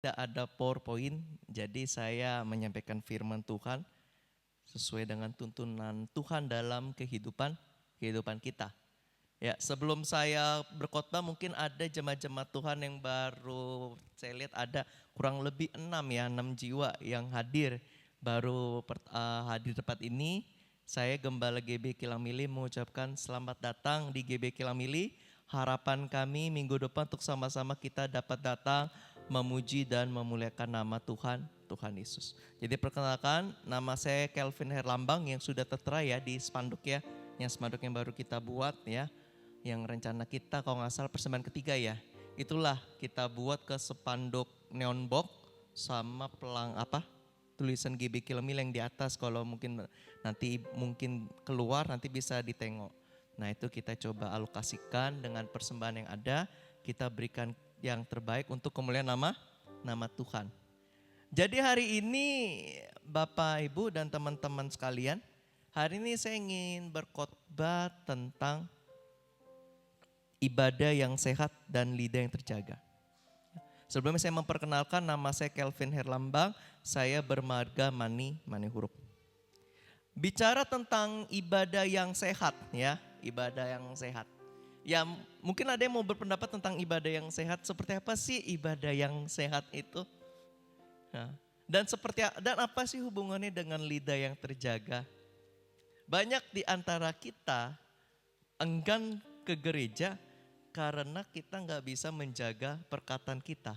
Tidak ada PowerPoint, jadi saya menyampaikan firman Tuhan sesuai dengan tuntunan Tuhan dalam kehidupan kita. Ya, sebelum saya berkhotbah mungkin ada jemaat-jemaat Tuhan yang baru saya lihat ada kurang lebih 6 jiwa yang hadir baru hadir tempat ini. Saya Gembala GB Kilamili mengucapkan selamat datang di GB Kilamili. Harapan kami minggu depan untuk sama-sama kita dapat datang memuji dan memuliakan nama Tuhan Yesus. Jadi perkenalkan, nama saya Kelvin Herlambang yang sudah tertera ya di spanduk ya. Yang spanduk yang baru kita buat ya. Yang rencana kita kalau nggak salah persembahan ketiga ya. Itulah kita buat ke spanduk neon box sama tulisan GB Kilemil yang di atas, kalau mungkin nanti keluar nanti bisa ditengok. Nah itu kita coba alokasikan dengan persembahan yang ada, kita berikan yang terbaik untuk kemuliaan nama Tuhan. Jadi hari ini Bapak Ibu dan teman-teman sekalian, hari ini saya ingin berkhotbah tentang ibadah yang sehat dan lidah yang terjaga. Sebelumnya saya memperkenalkan, nama saya Kelvin Herlambang, saya bermarga Mani Huruf. Bicara tentang ibadah yang sehat ya, ibadah yang sehat. Ya mungkin ada yang mau berpendapat tentang ibadah yang sehat, seperti apa sih ibadah yang sehat itu? Nah, dan apa sih hubungannya dengan lidah yang terjaga? Banyak di antara kita enggan ke gereja karena kita nggak bisa menjaga perkataan kita.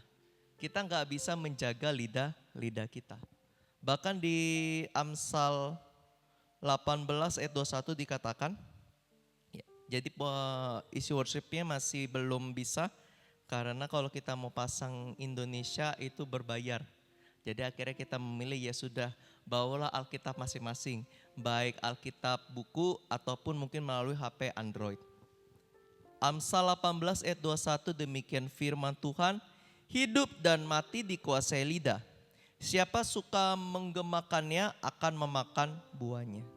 Kita nggak bisa menjaga lidah kita. Bahkan di Amsal 18 ayat 21 dikatakan, ya, jadi isi worshipnya masih belum bisa karena kalau kita mau pasang Indonesia itu berbayar. Jadi akhirnya kita memilih ya sudah, bawalah Alkitab masing-masing, baik Alkitab buku ataupun mungkin melalui HP Android. Amsal 18 ayat 21 demikian firman Tuhan, hidup dan mati dikuasai lidah. Siapa suka menggemakannya akan memakan buahnya.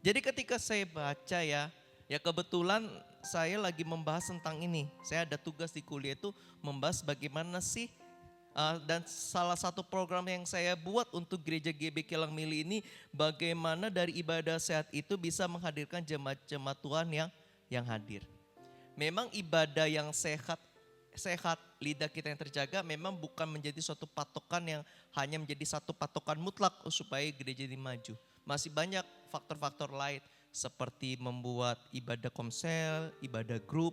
Jadi ketika saya baca ya kebetulan saya lagi membahas tentang ini. Saya ada tugas di kuliah itu membahas bagaimana sih dan salah satu program yang saya buat untuk gereja GB Kilang Mili ini, bagaimana dari ibadah sehat itu bisa menghadirkan jemaat-jemaat Tuhan yang hadir. Memang ibadah yang sehat, lidah kita yang terjaga memang bukan menjadi suatu patokan yang hanya menjadi satu patokan mutlak supaya gereja ini maju. Masih banyak faktor-faktor lain seperti membuat ibadah komsel, ibadah grup,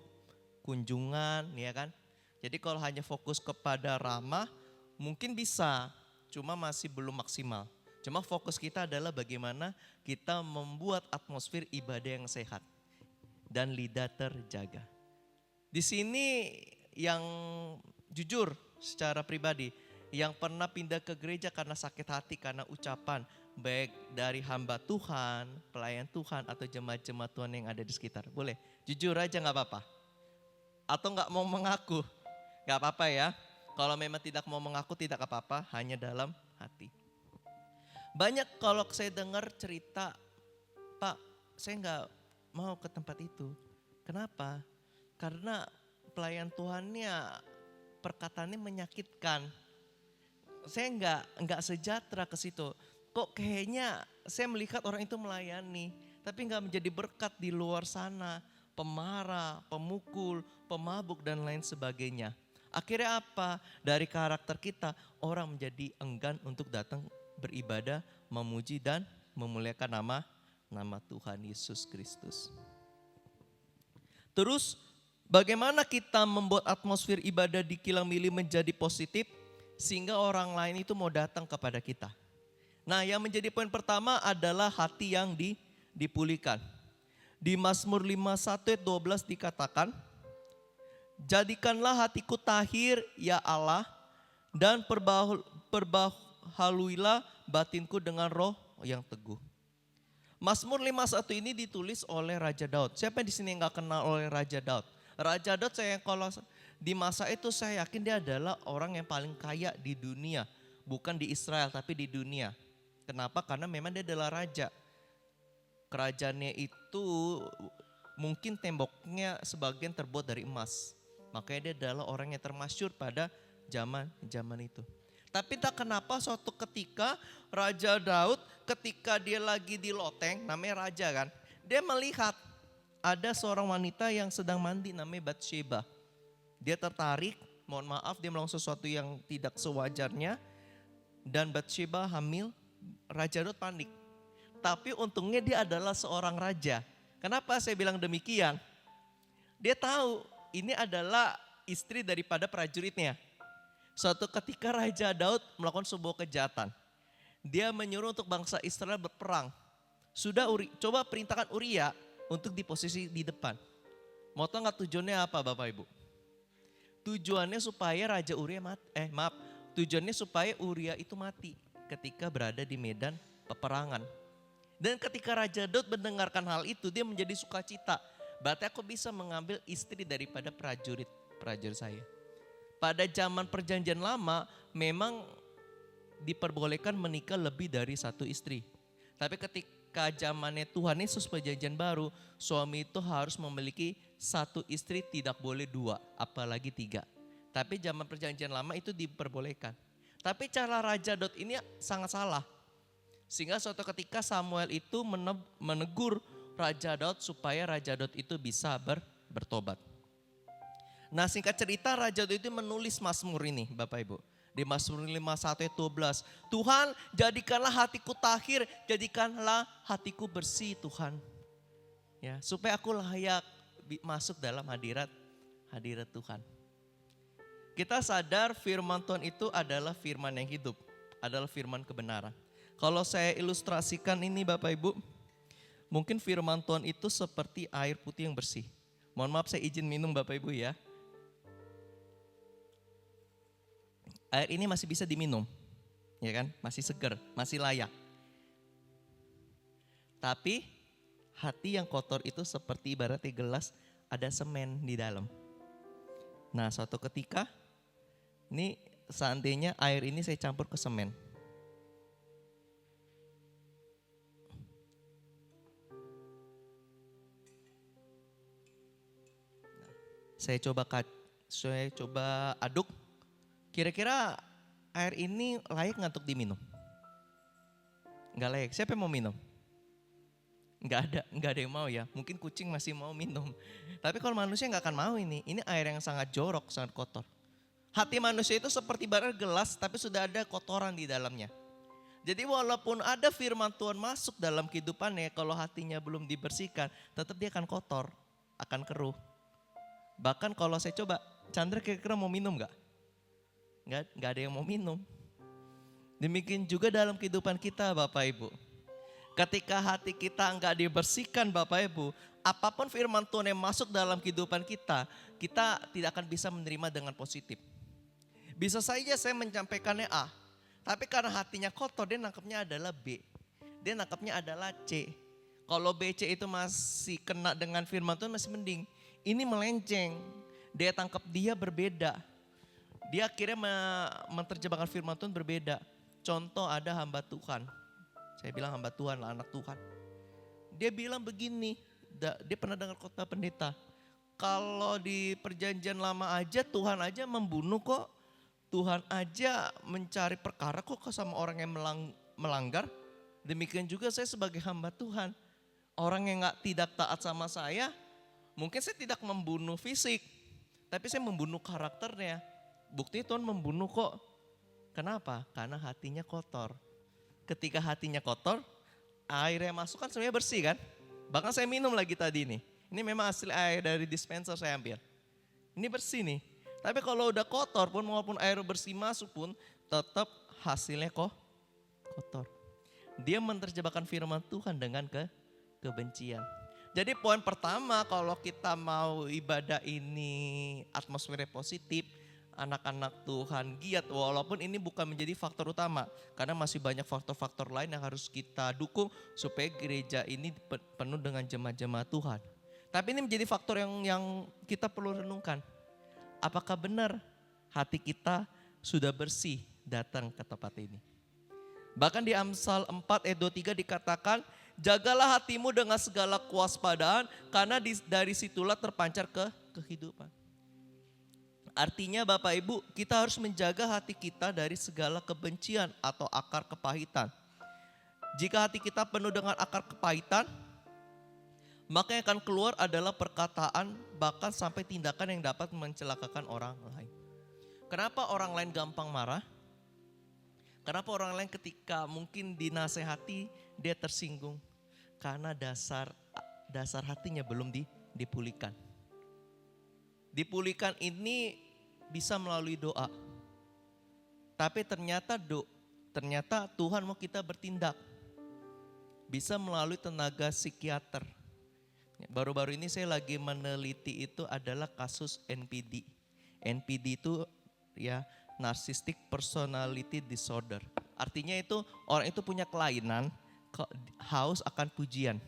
kunjungan ya kan. Jadi kalau hanya fokus kepada ramah mungkin bisa, cuma masih belum maksimal. Cuma fokus kita adalah bagaimana kita membuat atmosfer ibadah yang sehat dan lidah terjaga. Di sini yang jujur secara pribadi, yang pernah pindah ke gereja karena sakit hati, karena ucapan baik dari hamba Tuhan, pelayan Tuhan atau jemaat-jemaat Tuhan yang ada di sekitar. Boleh jujur aja gak apa-apa. Atau gak mau mengaku, gak apa-apa ya. Kalau memang tidak mau mengaku tidak apa-apa, hanya dalam hati. Banyak kalau saya dengar cerita, Pak saya gak mau ke tempat itu. Kenapa? Karena pelayan Tuhannya perkataannya menyakitkan. Saya nggak sejahtera ke situ. Kok kayaknya saya melihat orang itu melayani, tapi nggak menjadi berkat di luar sana. Pemarah, pemukul, pemabuk dan lain sebagainya. Akhirnya apa? Dari karakter kita orang menjadi enggan untuk datang beribadah, memuji dan memuliakan nama Tuhan Yesus Kristus. Terus bagaimana kita membuat atmosfer ibadah di Kilang Mili menjadi positif sehingga orang lain itu mau datang kepada kita. Nah yang menjadi poin pertama adalah hati yang dipulihkan. Di Mazmur 51 ayat 12 dikatakan, jadikanlah hatiku tahir ya Allah dan perbahaluilah batinku dengan roh yang teguh. Mazmur 51 ini ditulis oleh Raja Daud. Siapa di sini yang gak kenal oleh Raja Daud? Raja Daud kalau di masa itu saya yakin dia adalah orang yang paling kaya di dunia. Bukan di Israel tapi di dunia. Kenapa? Karena memang dia adalah raja. Kerajaannya itu mungkin temboknya sebagian terbuat dari emas. Makanya dia adalah orang yang termasyhur pada zaman itu. Tapi tak kenapa suatu ketika Raja Daud ketika dia lagi di loteng, namanya raja kan. Dia melihat ada seorang wanita yang sedang mandi namanya Batsheba. Dia tertarik, mohon maaf dia melakukan sesuatu yang tidak sewajarnya. Dan Batsheba hamil, Raja Daud panik. Tapi untungnya dia adalah seorang raja. Kenapa saya bilang demikian? Dia tahu ini adalah istri daripada prajuritnya. Suatu ketika Raja Daud melakukan sebuah kejahatan. Dia menyuruh untuk bangsa Israel berperang. Sudah coba perintahkan Uria untuk di posisi di depan. Mau tahu nggak tujuannya apa Bapak Ibu? Tujuannya supaya Raja Uria tujuannya supaya Uria itu mati ketika berada di medan peperangan. Dan ketika Raja Daud mendengarkan hal itu, dia menjadi sukacita. Berarti aku bisa mengambil istri daripada prajurit saya. Pada zaman perjanjian lama memang diperbolehkan menikah lebih dari satu istri. Tapi ketika zamannya Tuhan Yesus perjanjian baru, suami itu harus memiliki satu istri, tidak boleh dua, apalagi tiga. Tapi zaman perjanjian lama itu diperbolehkan. Tapi cara Raja Daud ini sangat salah. Sehingga suatu ketika Samuel itu menegur Raja Daud supaya Raja Daud itu bisa bertobat. Nah singkat cerita Raja Daud itu menulis Mazmur ini Bapak Ibu. Di Mazmur 51 ayat 12. Tuhan jadikanlah hatiku tahir, jadikanlah hatiku bersih Tuhan. Ya, supaya aku layak masuk dalam hadirat Tuhan. Kita sadar firman Tuhan itu adalah firman yang hidup. Adalah firman kebenaran. Kalau saya ilustrasikan ini Bapak Ibu. Mungkin firman Tuhan itu seperti air putih yang bersih. Mohon maaf saya izin minum Bapak Ibu ya. Air ini masih bisa diminum, ya kan? Masih segar, masih layak. Tapi hati yang kotor itu seperti ibaratnya gelas ada semen di dalam. Nah suatu ketika, ini seandainya air ini saya campur ke semen. Saya coba aduk. Kira-kira air ini layak nggak untuk diminum? Nggak layak. Siapa yang mau minum? Nggak ada yang mau ya. Mungkin kucing masih mau minum. Tapi kalau manusia nggak akan mau ini. Ini air yang sangat jorok, sangat kotor. Hati manusia itu seperti ibarat gelas, tapi sudah ada kotoran di dalamnya. Jadi walaupun ada firman Tuhan masuk dalam kehidupannya, kalau hatinya belum dibersihkan, tetap dia akan kotor, akan keruh. Bahkan kalau saya coba, Chandra kira-kira mau minum nggak? Nggak ada yang mau minum. Demikian juga dalam kehidupan kita Bapak Ibu. Ketika hati kita nggak dibersihkan Bapak Ibu, apapun firman Tuhan yang masuk dalam kehidupan kita tidak akan bisa menerima dengan positif. Bisa saja saya menyampaikannya A, tapi karena hatinya kotor dia nangkapnya adalah B. Dia nangkapnya adalah C. Kalau B, C itu masih kena dengan firman Tuhan masih mending. Ini melenceng, dia tangkap dia berbeda. Dia akhirnya menerjemahkan firman Tuhan berbeda. Contoh ada hamba Tuhan. Saya bilang hamba Tuhan lah, anak Tuhan. Dia bilang begini, dia pernah dengar khotbah pendeta. Kalau di perjanjian lama aja Tuhan aja membunuh kok. Tuhan aja mencari perkara kok sama orang yang melanggar. Demikian juga saya sebagai hamba Tuhan. Orang yang tidak taat sama saya, mungkin saya tidak membunuh fisik. Tapi saya membunuh karakternya. Bukti Tuhan membunuh kok. Kenapa? Karena hatinya kotor. Ketika hatinya kotor, air yang masuk kan sebenarnya bersih kan. Bahkan saya minum lagi tadi nih. Ini memang asli air dari dispenser saya ambil. Ini bersih nih. Tapi kalau udah kotor pun, walaupun air bersih masuk pun, tetap hasilnya kok kotor. Dia menerjemahkan firman Tuhan dengan kebencian. Jadi poin pertama kalau kita mau ibadah ini atmosfernya positif, anak-anak Tuhan giat, walaupun ini bukan menjadi faktor utama. Karena masih banyak faktor-faktor lain yang harus kita dukung supaya gereja ini penuh dengan jemaat-jemaat Tuhan. Tapi ini menjadi faktor yang kita perlu renungkan. Apakah benar hati kita sudah bersih datang ke tempat ini? Bahkan di Amsal 4 ayat 23 dikatakan, jagalah hatimu dengan segala kewaspadaan karena dari situlah terpancar kehidupan. Artinya Bapak Ibu, kita harus menjaga hati kita dari segala kebencian atau akar kepahitan. Jika hati kita penuh dengan akar kepahitan, maka yang akan keluar adalah perkataan bahkan sampai tindakan yang dapat mencelakakan orang lain. Kenapa orang lain gampang marah? Kenapa orang lain ketika mungkin dinasehati dia tersinggung? Karena dasar hatinya belum dipulihkan. Dipulihkan ini bisa melalui doa. Tapi ternyata Tuhan mau kita bertindak. Bisa melalui tenaga psikiater. Baru-baru ini saya lagi meneliti itu adalah kasus NPD. NPD itu ya Narcissistic Personality Disorder. Artinya itu orang itu punya kelainan haus akan pujian.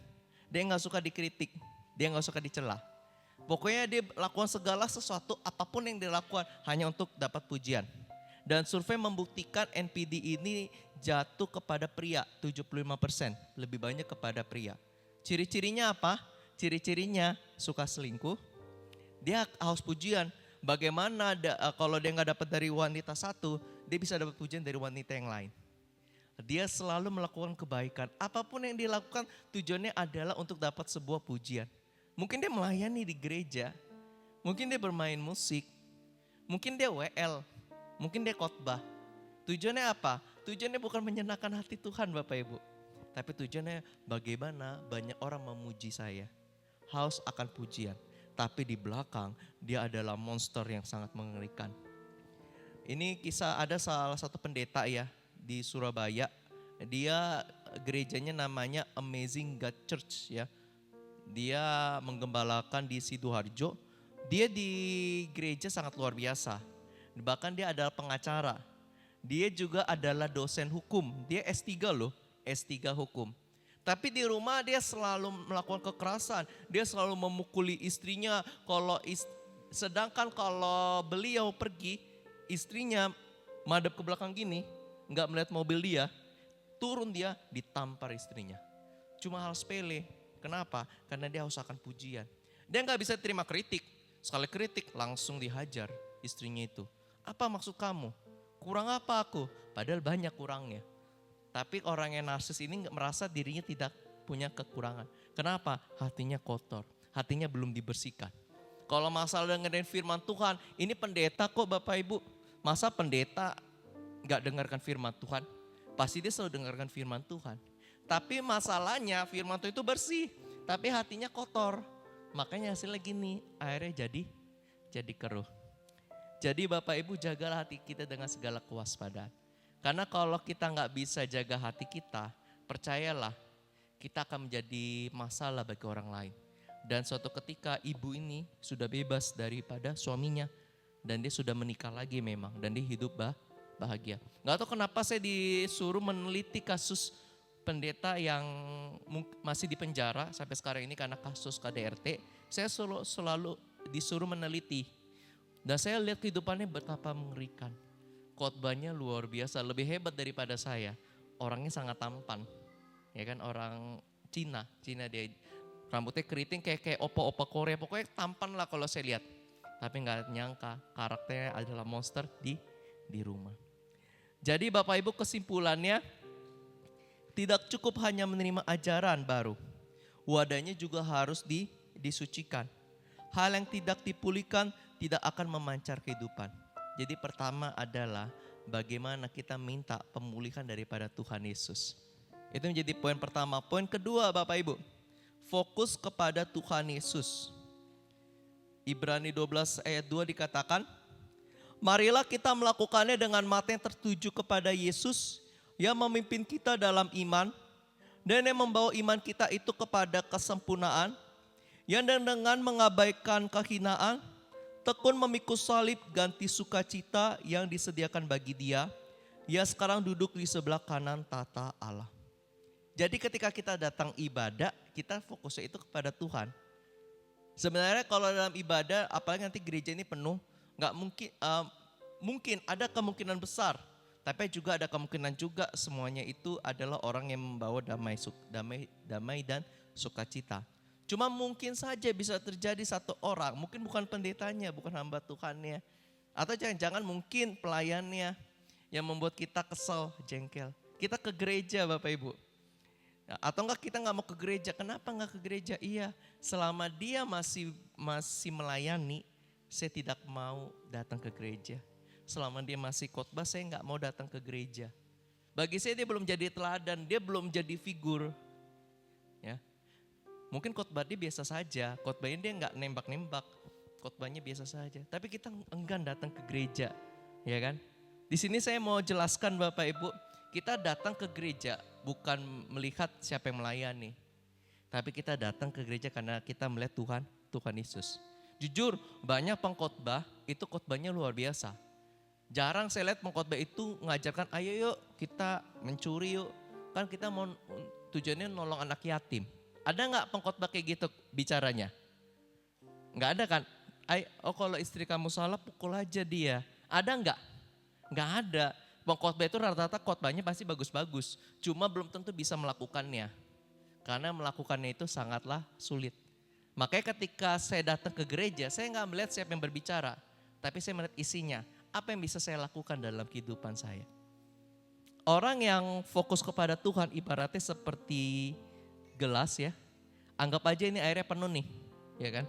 Dia nggak suka dikritik, dia nggak suka dicela. Pokoknya dia lakukan segala sesuatu apapun yang dilakukan hanya untuk dapat pujian. Dan survei membuktikan NPD ini jatuh kepada pria 75%, lebih banyak kepada pria. Ciri-cirinya apa? Ciri-cirinya suka selingkuh, dia haus pujian. Bagaimana kalau dia nggak dapat dari wanita satu, dia bisa dapat pujian dari wanita yang lain. Dia selalu melakukan kebaikan. Apapun yang dilakukan tujuannya adalah untuk dapat sebuah pujian. Mungkin dia melayani di gereja, mungkin dia bermain musik, mungkin dia WL, mungkin dia khotbah. Tujuannya apa? Tujuannya bukan menyenangkan hati Tuhan Bapak Ibu. Tapi tujuannya bagaimana banyak orang memuji saya. Haus akan pujian. Tapi di belakang dia adalah monster yang sangat mengerikan. Ini kisah ada salah satu pendeta ya di Surabaya. Dia gerejanya namanya Amazing God Church ya. Dia menggembalakan di Sidoarjo. Dia di gereja sangat luar biasa. Bahkan dia adalah pengacara. Dia juga adalah dosen hukum. Dia S3 loh, S3 hukum. Tapi di rumah dia selalu melakukan kekerasan. Dia selalu memukuli istrinya. Sedangkan kalau beliau pergi, istrinya madep ke belakang gini, nggak melihat mobil dia, turun dia ditampar istrinya. Cuma hal sepele. Kenapa? Karena dia haus akan pujian. Dia nggak bisa terima kritik. Sekali kritik langsung dihajar istrinya itu. Apa maksud kamu? Kurang apa aku? Padahal banyak kurangnya. Tapi orang yang narsis ini merasa dirinya tidak punya kekurangan. Kenapa? Hatinya kotor. Hatinya belum dibersihkan. Kalau masalah dengerin firman Tuhan, ini pendeta kok Bapak Ibu. Masa pendeta nggak dengarkan firman Tuhan? Pasti dia selalu dengarkan firman Tuhan. Tapi masalahnya firman Tuhan itu bersih, tapi hatinya kotor. Makanya hasilnya gini, akhirnya jadi keruh. Jadi Bapak Ibu jagalah hati kita dengan segala kewaspadaan. Karena kalau kita nggak bisa jaga hati kita, percayalah kita akan menjadi masalah bagi orang lain. Dan suatu ketika ibu ini sudah bebas daripada suaminya. Dan dia sudah menikah lagi memang, dan dia hidup bahagia. Gak tahu kenapa saya disuruh meneliti kasus pendeta yang masih di penjara sampai sekarang ini karena kasus KDRT. Saya selalu disuruh meneliti. Dan saya lihat kehidupannya betapa mengerikan. Khotbahnya luar biasa, lebih hebat daripada saya. Orangnya sangat tampan. Ya kan, orang Cina dia. Rambutnya keriting kayak opa-opa Korea. Pokoknya tampan lah kalau saya lihat. Tapi gak nyangka karakternya adalah monster di rumah. Jadi Bapak Ibu kesimpulannya, tidak cukup hanya menerima ajaran baru. Wadahnya juga harus disucikan. Hal yang tidak dipulihkan tidak akan memancar kehidupan. Jadi pertama adalah bagaimana kita minta pemulihan daripada Tuhan Yesus. Itu menjadi poin pertama. Poin kedua Bapak Ibu, fokus kepada Tuhan Yesus. Ibrani 12 ayat 2 dikatakan, marilah kita melakukannya dengan mata yang tertuju kepada Yesus yang memimpin kita dalam iman dan yang membawa iman kita itu kepada kesempurnaan, yang dengan mengabaikan kehinaan, tekun memikul salib ganti sukacita yang disediakan bagi dia, ia sekarang duduk di sebelah kanan tata Allah. Jadi ketika kita datang ibadah, kita fokusnya itu kepada Tuhan. Sebenarnya kalau dalam ibadah, apalagi nanti gereja ini penuh, nggak mungkin ada kemungkinan besar, tapi juga ada kemungkinan juga semuanya itu adalah orang yang membawa damai dan sukacita. Cuma mungkin saja bisa terjadi satu orang, mungkin bukan pendetanya, bukan hamba Tuhannya, Atau jangan-jangan mungkin pelayannya yang membuat kita kesel, jengkel. Kita ke gereja Bapak Ibu. Atau enggak kita nggak mau ke gereja. Kenapa nggak ke gereja? Iya, selama dia masih melayani, saya tidak mau datang ke gereja. Selama dia masih khotbah, saya nggak mau datang ke gereja. Bagi saya dia belum jadi teladan, dia belum jadi figur. Ya, mungkin khotbah dia biasa saja, khotbahnya dia nggak nembak-nembak, khotbahnya biasa saja. Tapi kita enggan datang ke gereja, ya kan? Di sini saya mau jelaskan Bapak Ibu, kita datang ke gereja bukan melihat siapa yang melayani. Tapi kita datang ke gereja karena kita melihat Tuhan Yesus. Jujur banyak pengkhotbah itu khotbahnya luar biasa. Jarang saya lihat pengkhotbah itu mengajarkan ayo yuk kita mencuri yuk. Kan kita mau tujuannya nolong anak yatim. Ada nggak pengkhotbah kayak gitu bicaranya? Nggak ada kan? Kalau istri kamu salah pukul aja dia. Ada nggak? Nggak ada. Pengkhotbah itu rata-rata khotbahnya pasti bagus-bagus. Cuma belum tentu bisa melakukannya. Karena melakukannya itu sangatlah sulit. Makanya ketika saya datang ke gereja, saya nggak melihat siapa yang berbicara. Tapi saya melihat isinya. Apa yang bisa saya lakukan dalam kehidupan saya. Orang yang fokus kepada Tuhan ibaratnya seperti gelas ya. Anggap aja ini airnya penuh nih. Ya kan?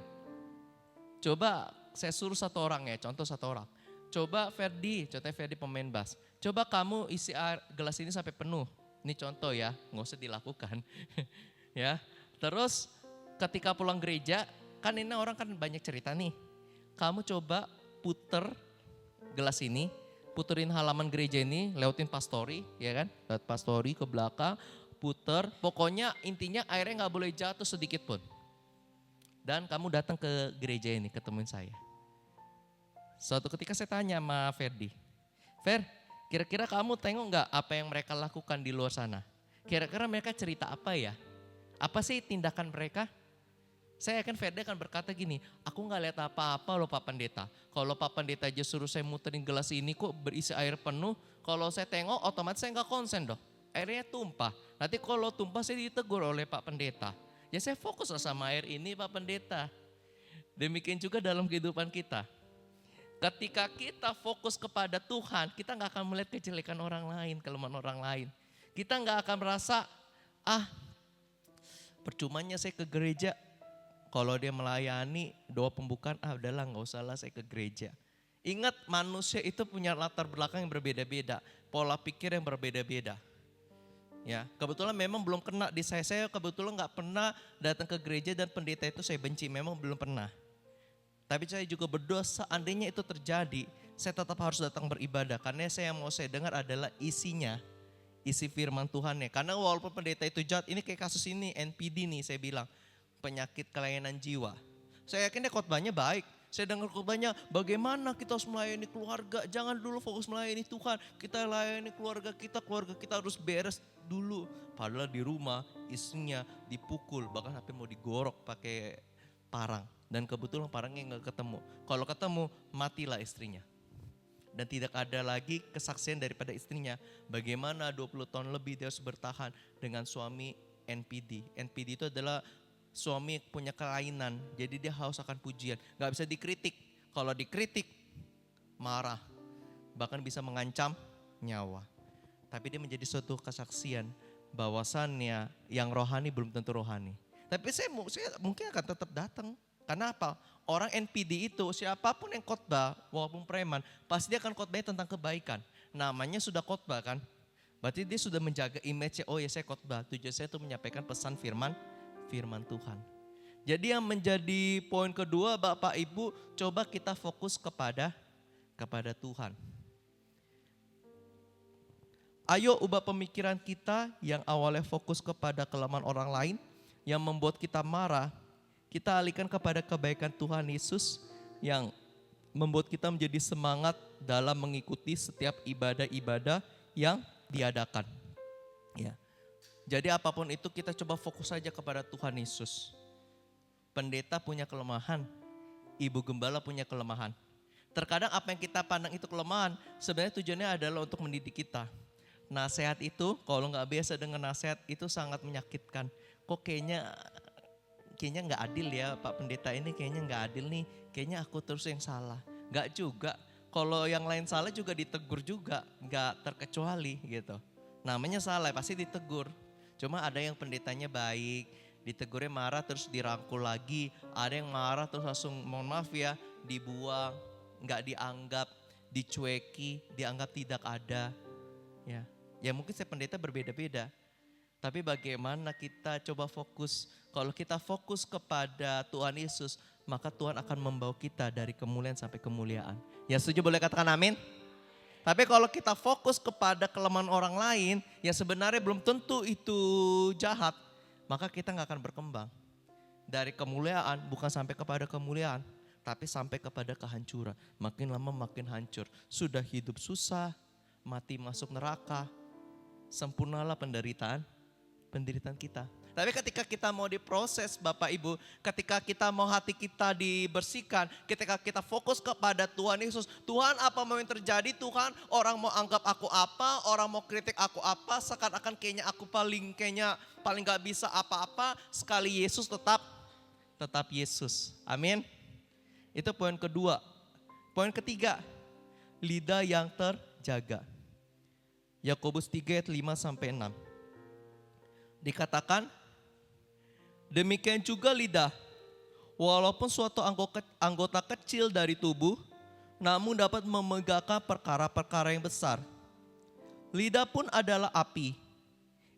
Coba saya suruh satu orang ya, contoh satu orang. Coba contohnya Ferdi pemain bass. Coba kamu isi air gelas ini sampai penuh. Ini contoh ya, nggak usah dilakukan. Ya, terus ketika pulang gereja, kan ini orang kan banyak cerita nih. Kamu coba puter gelas ini, puterin halaman gereja ini, lewat pastori, ya kan? Lewat pastori ke belakang, puter. Pokoknya intinya airnya nggak boleh jatuh sedikit pun. Dan kamu datang ke gereja ini, ketemuin saya. Suatu ketika saya tanya sama Ferdi, Fer, kira-kira kamu tengok nggak apa yang mereka lakukan di luar sana? Kira-kira mereka cerita apa ya? Apa sih tindakan mereka? Saya yakin Ferdi akan berkata gini, aku nggak lihat apa-apa loh Pak Pendeta. Kalau Pak Pendeta aja suruh saya muterin gelas ini kok berisi air penuh. Kalau saya tengok otomatis saya nggak konsen dong. Airnya tumpah. Nanti kalau tumpah saya ditegur oleh Pak Pendeta. Ya saya fokus sama air ini Pak Pendeta. Demikian juga dalam kehidupan kita. Ketika kita fokus kepada Tuhan, kita nggak akan melihat kejelekan orang lain, kelemahan orang lain. Kita nggak akan merasa, percumanya saya ke gereja. Kalau dia melayani doa pembukaan, udahlah nggak usah lah saya ke gereja. Ingat manusia itu punya latar belakang yang berbeda-beda, pola pikir yang berbeda-beda. Ya, kebetulan memang belum kena di saya kebetulan nggak pernah datang ke gereja dan pendeta itu saya benci, memang belum pernah. Tapi saya juga berdoa seandainya itu terjadi, saya tetap harus datang beribadah. Karena yang mau saya dengar adalah isinya, isi firman Tuhannya. Karena walaupun pendeta itu jahat, ini kayak kasus ini NPD nih saya bilang, penyakit kelainan jiwa. Saya yakin khotbahnya baik. Saya dengar khotbahnya bagaimana kita harus melayani keluarga. Jangan dulu fokus melayani Tuhan. Kita layani keluarga kita harus beres dulu. Padahal di rumah istrinya dipukul, bahkan sampai mau digorok pakai parang. Dan kebetulan parangnya gak ketemu. Kalau ketemu matilah istrinya. Dan tidak ada lagi kesaksian daripada istrinya. Bagaimana 20 tahun lebih dia harus bertahan dengan suami NPD. NPD itu adalah suami punya kelainan. Jadi dia haus akan pujian. Gak bisa dikritik. Kalau dikritik marah. Bahkan bisa mengancam nyawa. Tapi dia menjadi suatu kesaksian. Bahwasannya yang rohani belum tentu rohani. Tapi saya mungkin akan tetap datang. Karena apa? Orang NPD itu siapapun yang khotbah, walaupun preman, pasti dia akan khotbahnya tentang kebaikan. Namanya sudah khotbah kan? Berarti dia sudah menjaga image, oh ya saya khotbah. Tujuan saya itu menyampaikan pesan firman Tuhan. Jadi yang menjadi poin kedua Bapak Ibu, coba kita fokus kepada Tuhan. Ayo ubah pemikiran kita yang awalnya fokus kepada kelemahan orang lain, yang membuat kita marah, kita alihkan kepada kebaikan Tuhan Yesus yang membuat kita menjadi semangat dalam mengikuti setiap ibadah-ibadah yang diadakan. Ya. Jadi apapun itu kita coba fokus saja kepada Tuhan Yesus. Pendeta punya kelemahan, ibu gembala punya kelemahan. Terkadang apa yang kita pandang itu kelemahan, sebenarnya tujuannya adalah untuk mendidik kita. Nasihat itu, kalau nggak biasa dengan nasihat itu sangat menyakitkan. Kok kayaknya nggak adil ya Pak Pendeta ini, kayaknya nggak adil nih, kayaknya aku terus yang salah. Nggak juga, Kalau yang lain salah juga ditegur juga, nggak terkecuali gitu. Namanya salah pasti ditegur. Cuma ada yang pendetanya baik, ditegurnya marah terus dirangkul lagi. Ada yang marah terus langsung mohon maaf ya, dibuang, nggak dianggap, dicueki, dianggap tidak ada. Ya mungkin saya pendeta berbeda-beda. Tapi bagaimana kita coba fokus. Kalau kita fokus kepada Tuhan Yesus, maka Tuhan akan membawa kita dari kemuliaan sampai kemuliaan. Ya setuju, boleh katakan amin? Tapi kalau kita fokus kepada kelemahan orang lain, yang sebenarnya belum tentu itu jahat, maka kita gak akan berkembang. Dari kemuliaan bukan sampai kepada kemuliaan, tapi sampai kepada kehancuran. Makin lama makin hancur. Sudah hidup susah, mati masuk neraka. Sempurnalah penderitaan kita. Tapi ketika kita mau diproses Bapak Ibu, ketika kita mau hati kita dibersihkan, ketika kita fokus kepada Tuhan Yesus, Tuhan apa mau yang terjadi Tuhan, orang mau anggap aku apa, orang mau kritik aku apa, seakan-akan kayaknya aku paling gak bisa apa-apa, sekali Yesus tetap Yesus. Amin. Itu poin kedua. Poin ketiga, lidah yang terjaga. Yakobus 3 ayat 5-6. Dikatakan, demikian juga lidah, walaupun suatu anggota kecil dari tubuh, namun dapat memegahkan perkara-perkara yang besar. Lidah pun adalah api,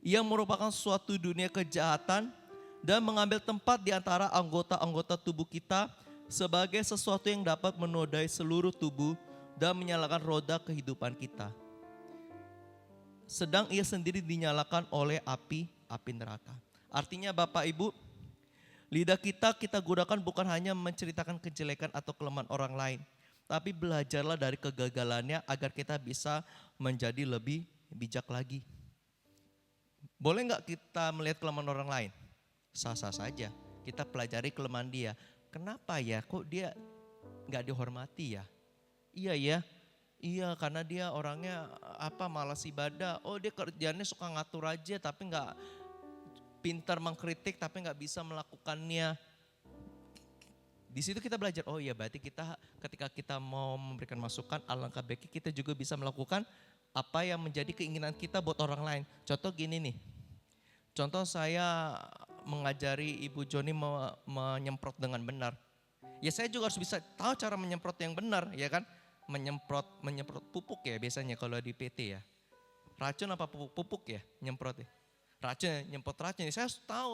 ia merupakan suatu dunia kejahatan dan mengambil tempat di antara anggota-anggota tubuh kita sebagai sesuatu yang dapat menodai seluruh tubuh dan menyalakan roda kehidupan kita. Sedang ia sendiri dinyalakan oleh api neraka. Artinya Bapak Ibu, lidah kita gunakan bukan hanya menceritakan kejelekan atau kelemahan orang lain. Tapi belajarlah dari kegagalannya agar kita bisa menjadi lebih bijak lagi. Boleh gak kita melihat kelemahan orang lain? Sah-sah saja, kita pelajari kelemahan dia. Kenapa ya, kok dia gak dihormati ya? Iya ya. Iya, karena dia orangnya malas ibadah. Oh, dia kerjaannya suka ngatur aja tapi nggak pintar mengkritik tapi nggak bisa melakukannya. Di situ kita belajar. Oh iya, berarti kita ketika kita mau memberikan masukan, alangkah baiknya kita juga bisa melakukan apa yang menjadi keinginan kita buat orang lain. Contoh gini nih. Contoh saya mengajari Ibu Joni menyemprot dengan benar. Ya saya juga harus bisa tahu cara menyemprot yang benar, ya kan? Menyemprot pupuk ya biasanya kalau di PT ya. Racun apa pupuk ya nyemprot ya. Racun, nyemprot racun. Saya harus tahu,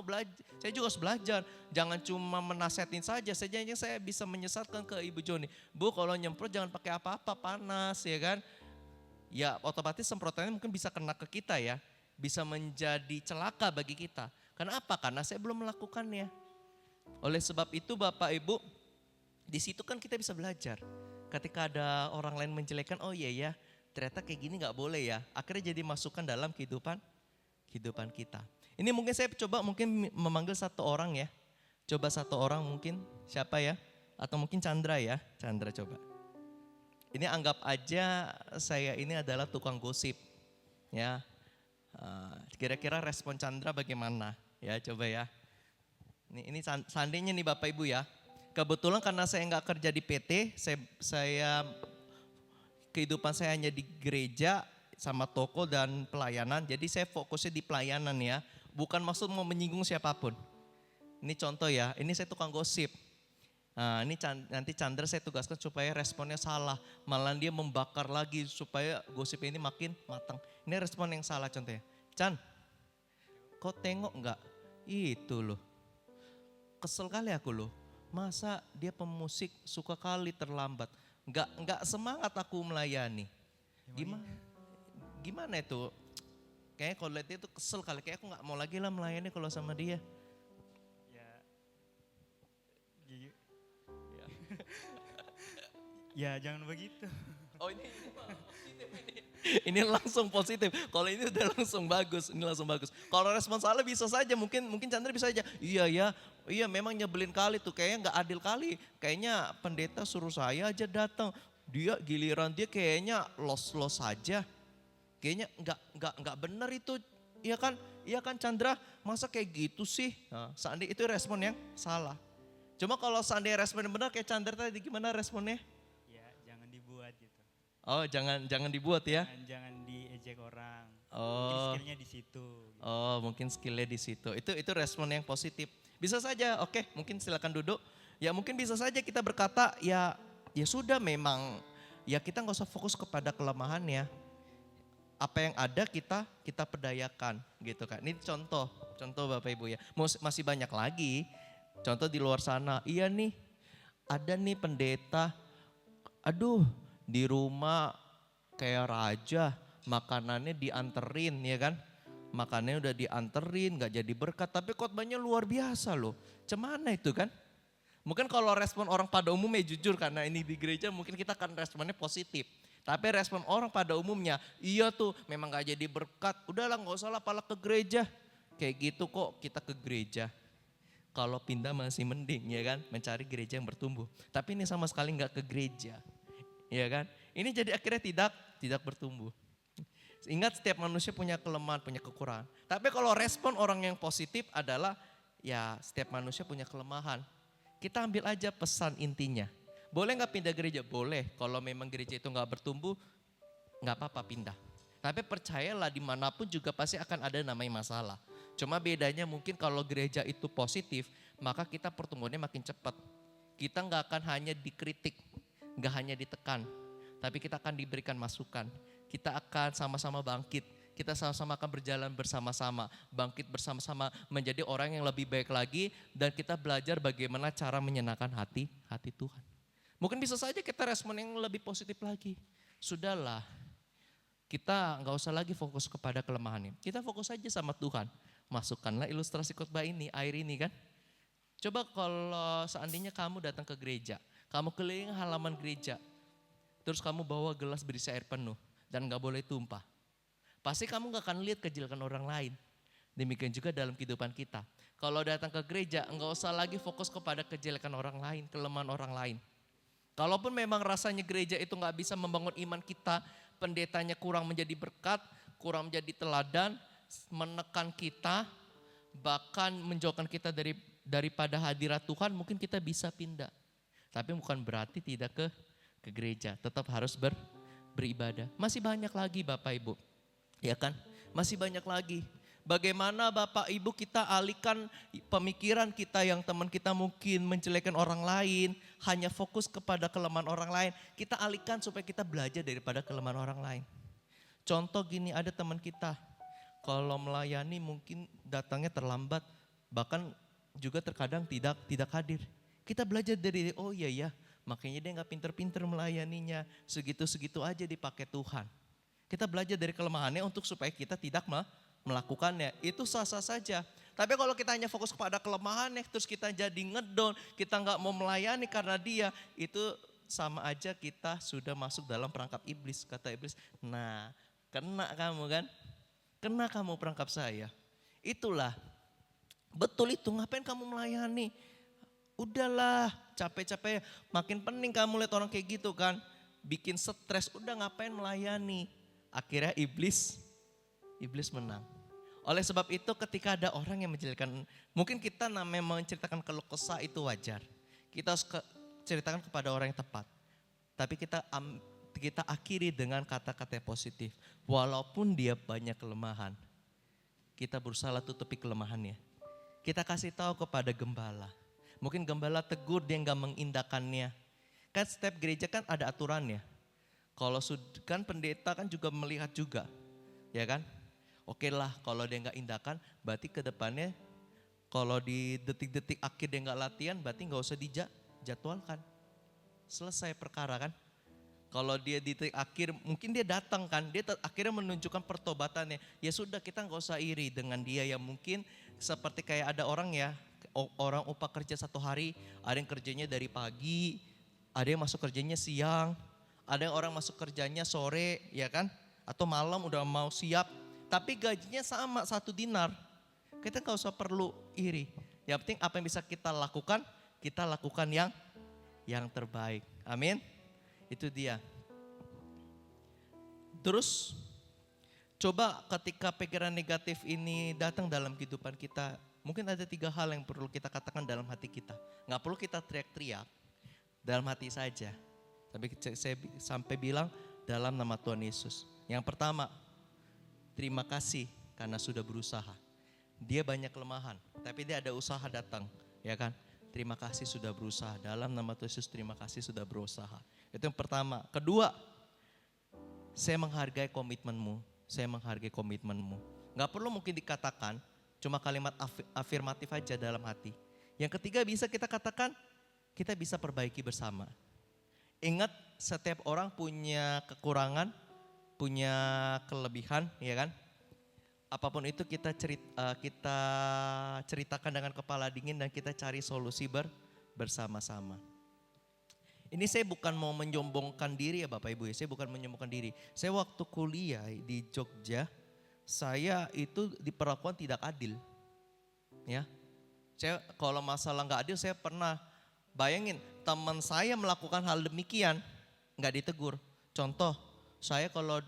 saya juga harus belajar. Jangan cuma menasehatin saja. Saya bisa menyesatkan ke Ibu Joni. Bu, kalau nyemprot jangan pakai apa-apa, panas ya kan. Ya otomatis semprotannya mungkin bisa kena ke kita ya. Bisa menjadi celaka bagi kita. Kenapa? Karena saya belum melakukannya. Oleh sebab itu Bapak Ibu, di situ kan kita bisa belajar. Ketika ada orang lain menjelekkan, oh iya ya, ternyata kayak gini gak boleh ya. Akhirnya jadi masukan dalam kehidupan kita. Ini mungkin saya coba memanggil satu orang ya. Coba satu orang mungkin, siapa ya? Atau mungkin Chandra ya, Chandra coba. Ini anggap aja saya ini adalah tukang gosip. Ya, kira-kira respon Chandra bagaimana? Ya coba ya. Ini seandainya nih Bapak Ibu ya. Kebetulan karena saya nggak kerja di PT, saya kehidupan saya hanya di gereja sama toko dan pelayanan. Jadi saya fokusnya di pelayanan ya, bukan maksud mau menyinggung siapapun. Ini contoh ya, ini saya tukang gosip. Nah, ini nanti Chandra saya tugaskan supaya responnya salah, malah dia membakar lagi supaya gosip ini makin matang. Ini respon yang salah contohnya. Chan, kau tengok nggak? Itu loh, kesel kali aku loh. Masa dia pemusik suka kali terlambat. Enggak semangat aku melayani. Gimana itu? Kayaknya kalau lihat dia tuh kesel kali. Kayak aku gak mau lagi lah melayani kalau sama dia. Ya jangan begitu. Oh ini positif ini. Ini langsung positif. Kalau ini udah langsung bagus. Ini langsung bagus. Kalau respon salah bisa saja. Mungkin Chandra bisa aja. Iya memang nyebelin kali tuh. Kayaknya gak adil kali. Kayaknya pendeta suruh saya aja datang. Dia giliran dia kayaknya los saja. Kayaknya nggak benar itu. Iya kan Chandra. Masa kayak gitu sih? Nah, seandainya itu respon yang salah. Cuma kalau seandainya respon yang benar kayak Chandra tadi gimana responnya? Ya jangan dibuat gitu. Oh, jangan dibuat ya. Jangan diejek orang. Mungkin Oh. skillnya di situ. Oh, mungkin skillnya di situ. Itu respon yang positif. Bisa saja, oke, mungkin silakan duduk. Ya mungkin bisa saja kita berkata, ya sudah memang, ya kita nggak usah fokus kepada kelemahannya. Apa yang ada kita pedayakan gitu kan. Ini contoh Bapak Ibu ya. Masih banyak lagi. Contoh di luar sana, iya nih, ada nih pendeta, aduh di rumah kayak raja, makanannya dianterin ya kan. Makanannya udah dianterin, gak jadi berkat, tapi khotbahnya luar biasa loh. Cemana itu kan? Mungkin kalau respon orang pada umumnya jujur karena ini di gereja mungkin kita akan responnya positif. Tapi respon orang pada umumnya, iya tuh memang gak jadi berkat, udahlah gak usah lah pala ke gereja. Kayak gitu kok kita ke gereja. Kalau pindah masih mending ya kan, mencari gereja yang bertumbuh. Tapi ini sama sekali gak ke gereja, ya kan. Ini jadi akhirnya tidak bertumbuh. Ingat setiap manusia punya kelemahan, punya kekurangan. Tapi kalau respon orang yang positif adalah ya setiap manusia punya kelemahan. Kita ambil aja pesan intinya. Boleh gak pindah gereja? Boleh. Kalau memang gereja itu gak bertumbuh, gak apa-apa pindah. Tapi percayalah dimanapun juga pasti akan ada namanya masalah. Cuma bedanya mungkin kalau gereja itu positif, maka kita pertumbuhannya makin cepat. Kita gak akan hanya dikritik, gak hanya ditekan. Tapi kita akan diberikan masukan. Kita akan sama-sama bangkit. Kita sama-sama akan berjalan bersama-sama. Bangkit bersama-sama menjadi orang yang lebih baik lagi. Dan kita belajar bagaimana cara menyenangkan hati Tuhan. Mungkin bisa saja kita respon yang lebih positif lagi. Sudahlah, kita gak usah lagi fokus kepada kelemahannya. Kita fokus saja sama Tuhan. Masukkanlah ilustrasi khotbah ini, air ini kan. Coba kalau seandainya kamu datang ke gereja. Kamu keliling halaman gereja. Terus kamu bawa gelas berisi air penuh. Dan gak boleh tumpah. Pasti kamu gak akan lihat kejelekan orang lain. Demikian juga dalam kehidupan kita. Kalau datang ke gereja, gak usah lagi fokus kepada kejelekan orang lain, kelemahan orang lain. Kalaupun memang rasanya gereja itu gak bisa membangun iman kita, pendetanya kurang menjadi berkat, kurang menjadi teladan, menekan kita, bahkan menjauhkan kita daripada hadirat Tuhan, mungkin kita bisa pindah. Tapi bukan berarti tidak ke gereja, tetap harus beribadah. Masih banyak lagi Bapak Ibu, ya kan? Masih banyak lagi. Bagaimana Bapak Ibu kita alihkan pemikiran kita yang teman kita mungkin menjelekkan orang lain, hanya fokus kepada kelemahan orang lain. Kita alihkan supaya kita belajar daripada kelemahan orang lain. Contoh gini, ada teman kita, kalau melayani mungkin datangnya terlambat, bahkan juga terkadang tidak hadir. Kita belajar dari, oh iya ya, makanya dia gak pinter-pinter melayaninya, segitu-segitu aja dipakai Tuhan. Kita belajar dari kelemahannya untuk supaya kita tidak melakukannya, itu sah-sah saja. Tapi kalau kita hanya fokus kepada kelemahannya, terus kita jadi ngedown, kita gak mau melayani karena dia, itu sama aja kita sudah masuk dalam perangkap iblis. Kata iblis, nah kena kamu kan, kena kamu perangkap saya. Itulah, betul itu, ngapain kamu melayani? Udahlah, capek-capek, makin pening kamu lihat orang kayak gitu kan. Bikin stres, udah ngapain melayani. Akhirnya iblis menang. Oleh sebab itu ketika ada orang yang menjelekkan, mungkin kita namanya menceritakan keluh kesah itu wajar. Kita harus ceritakan kepada orang yang tepat. Tapi kita akhiri dengan kata-kata positif. Walaupun dia banyak kelemahan, kita berusaha tutupi kelemahannya. Kita kasih tahu kepada gembala. Mungkin gembala tegur, dia gak mengindahkannya. Kan setiap gereja kan ada aturannya. Kalau kan pendeta kan juga melihat juga, ya kan. Oke lah kalau dia gak indahkan, berarti ke depannya kalau di detik-detik akhir dia gak latihan, berarti gak usah dijadwalkan. Selesai perkara kan. Kalau dia di detik akhir, mungkin dia datang kan, dia akhirnya menunjukkan pertobatannya. Ya sudah, kita gak usah iri dengan dia yang mungkin seperti kayak ada orang ya, orang upah kerja 1 hari, ada yang kerjanya dari pagi, ada yang masuk kerjanya siang, ada yang orang masuk kerjanya sore ya kan, atau malam udah mau siap, tapi gajinya sama 1 dinar. Kita gak usah perlu iri, yang penting apa yang bisa kita lakukan yang terbaik. Amin, itu dia. Terus coba ketika pikiran negatif ini datang dalam kehidupan kita, mungkin ada 3 hal yang perlu kita katakan dalam hati kita. Gak perlu kita teriak-teriak, dalam hati saja. Tapi saya sampai bilang dalam nama Tuhan Yesus. Yang pertama, terima kasih karena sudah berusaha. Dia banyak kelemahan, tapi dia ada usaha datang, ya kan? Terima kasih sudah berusaha. Dalam nama Tuhan Yesus, terima kasih sudah berusaha. Itu yang pertama. Kedua, saya menghargai komitmenmu. Saya menghargai komitmenmu. Gak perlu mungkin dikatakan, cuma kalimat afirmatif aja dalam hati. Yang ketiga bisa kita katakan, kita bisa perbaiki bersama. Ingat, setiap orang punya kekurangan, punya kelebihan, ya kan? Apapun itu kita ceritakan dengan kepala dingin dan kita cari solusi bersama-sama. Ini saya bukan mau menyombongkan diri ya Bapak Ibu ya, saya bukan menyombongkan diri. Saya waktu kuliah di Jogja, saya itu diperlakukan tidak adil. Ya, saya kalau masalah nggak adil saya pernah bayangin teman saya melakukan hal demikian nggak ditegur. Contoh, saya kalau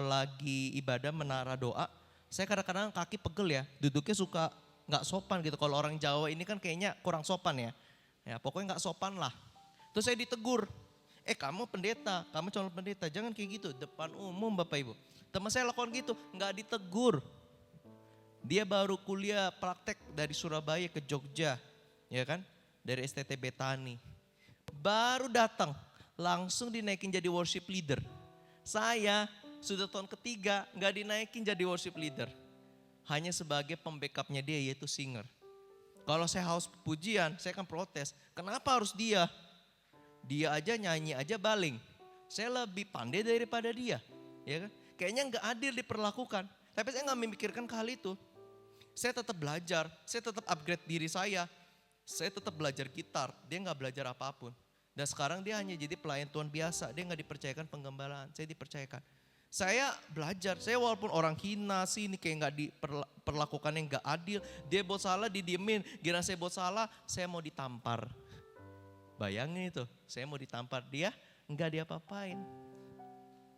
lagi ibadah menara doa, saya kadang-kadang kaki pegel ya, duduknya suka nggak sopan gitu. Kalau orang Jawa ini kan kayaknya kurang sopan ya. Ya pokoknya nggak sopan lah. Terus saya ditegur, kamu pendeta, kamu calon pendeta, jangan kayak gitu depan umum Bapak Ibu. Teman saya lakukan gitu, nggak ditegur. Dia baru kuliah praktek dari Surabaya ke Jogja, ya kan? Dari STT Betani. Baru datang, langsung dinaikin jadi worship leader. Saya sudah tahun ketiga nggak dinaikin jadi worship leader. Hanya sebagai pembackup-nya dia yaitu singer. Kalau saya haus pujian, saya akan protes. Kenapa harus dia? Dia aja nyanyi aja baling. Saya lebih pandai daripada dia. Ya kan? Kayaknya nggak adil diperlakukan. Tapi saya nggak memikirkan hal itu. Saya tetap belajar, saya tetap upgrade diri saya. Saya tetap belajar gitar, dia nggak belajar apapun. Dan sekarang dia hanya jadi pelayan Tuhan biasa, dia nggak dipercayakan penggembalaan, saya dipercayakan. Saya belajar, saya walaupun orang hina sih ini kayak nggak diperlakukan yang nggak adil. Dia buat salah didiemin, giliran saya buat salah saya mau ditampar. Bayangin itu, saya mau ditampar, dia nggak diapa-apain.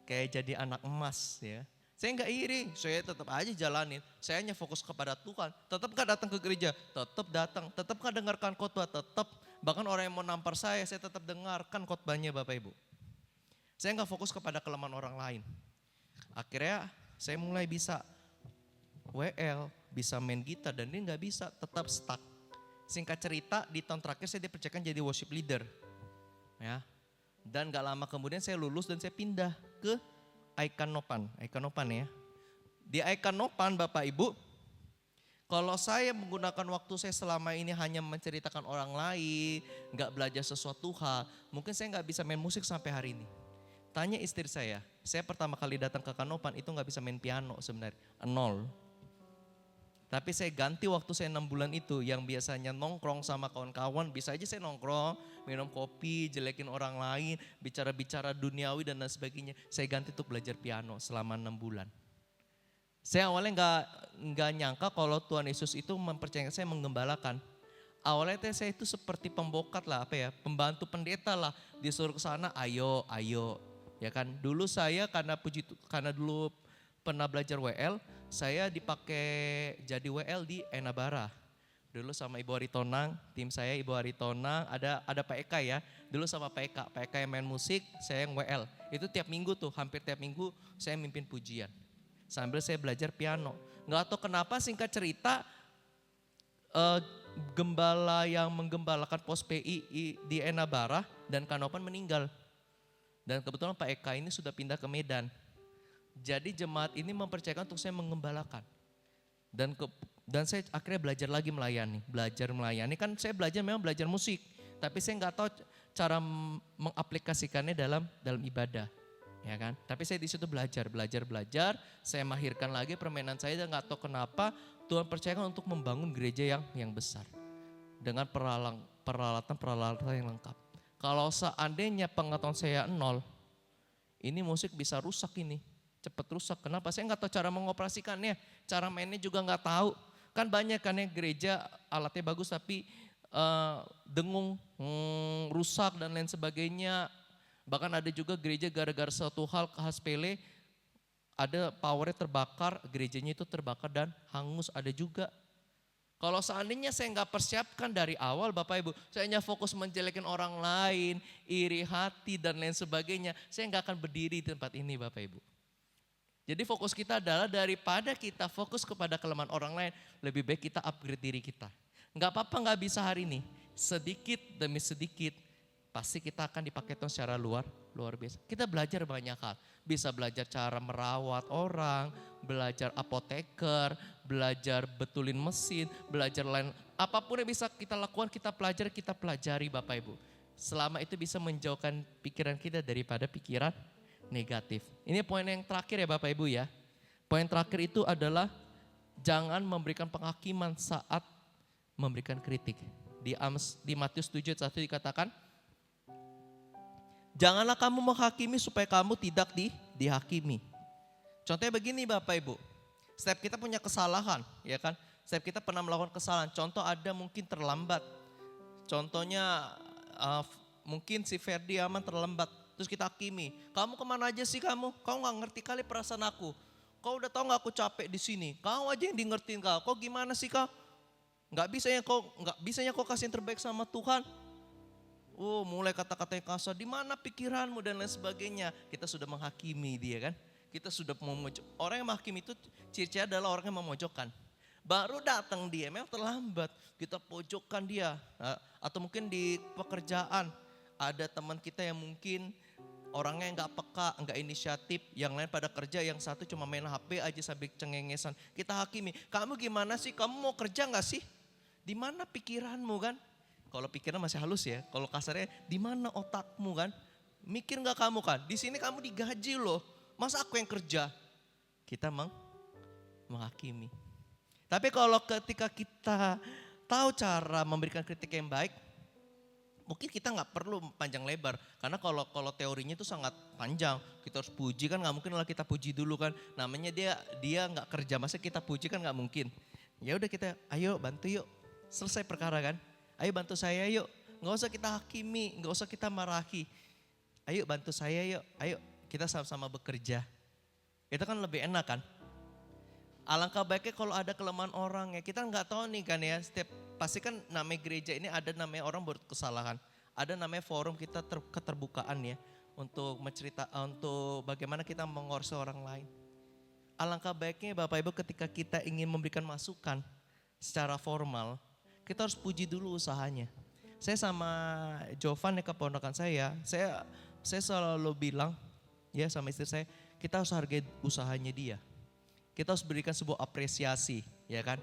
Kayak jadi anak emas ya. Saya nggak iri, saya tetap aja jalanin. Saya hanya fokus kepada Tuhan. Tetap nggak datang ke gereja, tetap datang. Tetap nggak dengarkan khotbah, tetap. Bahkan orang yang mau nampar saya tetap dengarkan khotbahnya Bapak Ibu. Saya nggak fokus kepada kelemahan orang lain. Akhirnya saya mulai bisa WL, bisa main gitar dan dia nggak bisa, tetap stuck. Singkat cerita di tahun terakhir saya dipercayakan jadi worship leader. Ya. Dan gak lama kemudian saya lulus dan saya pindah ke Aikanopan ya. Di Aikanopan Bapak Ibu, kalau saya menggunakan waktu saya selama ini hanya menceritakan orang lain, gak belajar sesuatu hal, mungkin saya gak bisa main musik sampai hari ini. Tanya istri saya pertama kali datang ke Kanopan itu gak bisa main piano sebenarnya, 0. Tapi saya ganti waktu saya 6 bulan itu yang biasanya nongkrong sama kawan-kawan, bisa aja saya nongkrong, minum kopi, jelekin orang lain, bicara-bicara duniawi dan lain sebagainya. Saya ganti untuk belajar piano selama 6 bulan. Saya awalnya nggak nyangka kalau Tuhan Yesus itu mempercayakan saya menggembalakan. Awalnya saya itu seperti pembokat lah, pembantu pendeta lah, disuruh ke sana, ayo. Ya kan, dulu saya karena dulu pernah belajar WL, saya dipakai jadi WL di Enabara. Dulu sama Ibu Aritonang, tim saya Ibu Aritonang, ada Pak Eka ya. Dulu sama Pak Eka yang main musik, saya yang WL. Itu tiap minggu tuh, hampir tiap minggu saya mimpin pujian. Sambil saya belajar piano. Gak tahu kenapa singkat cerita, gembala yang menggembalakan pos PI di Enabara dan Kanopan meninggal. Dan kebetulan Pak Eka ini sudah pindah ke Medan. Jadi jemaat ini mempercayakan untuk saya mengembalakan. Dan saya akhirnya belajar lagi melayani. Belajar melayani kan saya memang belajar musik. Tapi saya nggak tahu cara mengaplikasikannya dalam ibadah. Ya kan? Tapi saya di situ belajar. Saya mahirkan lagi permainan saya dan nggak tahu kenapa Tuhan percayakan untuk membangun gereja yang besar. Dengan peralatan yang lengkap. Kalau seandainya pengetahuan saya 0, ini musik bisa rusak ini. Cepat rusak. Kenapa? Saya nggak tahu cara mengoperasikannya, cara mainnya juga nggak tahu. Kan banyak kan ya gereja alatnya bagus tapi dengung, rusak dan lain sebagainya. Bahkan ada juga gereja gara-gara suatu hal sepele, ada powernya terbakar, gerejanya itu terbakar dan hangus ada juga. Kalau seandainya saya nggak persiapkan dari awal Bapak Ibu, saya hanya fokus menjelekin orang lain, iri hati dan lain sebagainya, saya nggak akan berdiri di tempat ini Bapak Ibu. Jadi fokus kita adalah daripada kita fokus kepada kelemahan orang lain, lebih baik kita upgrade diri kita. Nggak apa-apa nggak bisa hari ini, sedikit demi sedikit, pasti kita akan dipakai Tuhan secara luar biasa. Kita belajar banyak hal, bisa belajar cara merawat orang, belajar apoteker, belajar betulin mesin, belajar lain. Apapun yang bisa kita lakukan, kita pelajari Bapak Ibu. Selama itu bisa menjauhkan pikiran kita daripada pikiran negatif. Ini poin yang terakhir ya Bapak Ibu ya. Poin terakhir itu adalah jangan memberikan penghakiman saat memberikan kritik. Di Matius 7:1 dikatakan, janganlah kamu menghakimi supaya kamu tidak dihakimi. Contohnya begini Bapak Ibu, setiap kita punya kesalahan ya kan. Setiap kita pernah melakukan kesalahan, contoh ada mungkin terlambat. Contohnya mungkin si Ferdi Aman terlambat, terus kita hakimi. Kamu kemana aja sih kamu? Kau gak ngerti kali perasaan aku. Kau udah tahu gak aku capek di sini? Kau aja yang di ngertiin kau. Kau gimana sih kau? Gak bisanya kau kasih yang terbaik sama Tuhan. Oh, mulai kata-kata yang kasar, di mana pikiranmu dan lain sebagainya. Kita sudah menghakimi dia kan. Kita sudah memojok. Orang yang menghakimi itu ciri-ciri adalah orang yang memojokkan. Baru datang dia, memang terlambat. Kita pojokkan dia. Atau mungkin di pekerjaan, ada teman kita yang mungkin orangnya nggak peka, nggak inisiatif. Yang lain pada kerja, yang satu cuma main HP aja sambil cengengesan. Kita hakimi, kamu gimana sih? Kamu mau kerja nggak sih? Di mana pikiranmu kan? Kalau pikiran masih halus ya, kalau kasarnya di mana otakmu kan? Mikir nggak kamu kan? Di sini kamu digaji loh, masa aku yang kerja? Kita menghakimi. Tapi kalau ketika kita tahu cara memberikan kritik yang baik, mungkin kita nggak perlu panjang lebar. Karena kalau teorinya itu sangat panjang, kita harus puji kan nggak mungkin lah kita puji dulu kan. Namanya dia nggak kerja, masa kita puji kan nggak mungkin. Ya udah kita, ayo bantu yuk, selesai perkara kan. Ayo bantu saya yuk, nggak usah kita hakimi, nggak usah kita marahi. Ayo bantu saya yuk, ayo kita sama-sama bekerja. Itu kan lebih enak kan. Alangkah baiknya kalau ada kelemahan orang ya, kita nggak tahu nih kan ya, pasti kan namanya gereja ini ada namanya orang berkesalahan. Ada namanya forum kita keterbukaan ya, untuk untuk bagaimana kita mengurus orang lain. Alangkah baiknya Bapak Ibu ketika kita ingin memberikan masukan secara formal, kita harus puji dulu usahanya. Saya sama Jovan ya keponakan saya selalu bilang ya sama istri saya, kita harus hargai usahanya dia. Kita harus berikan sebuah apresiasi, ya kan?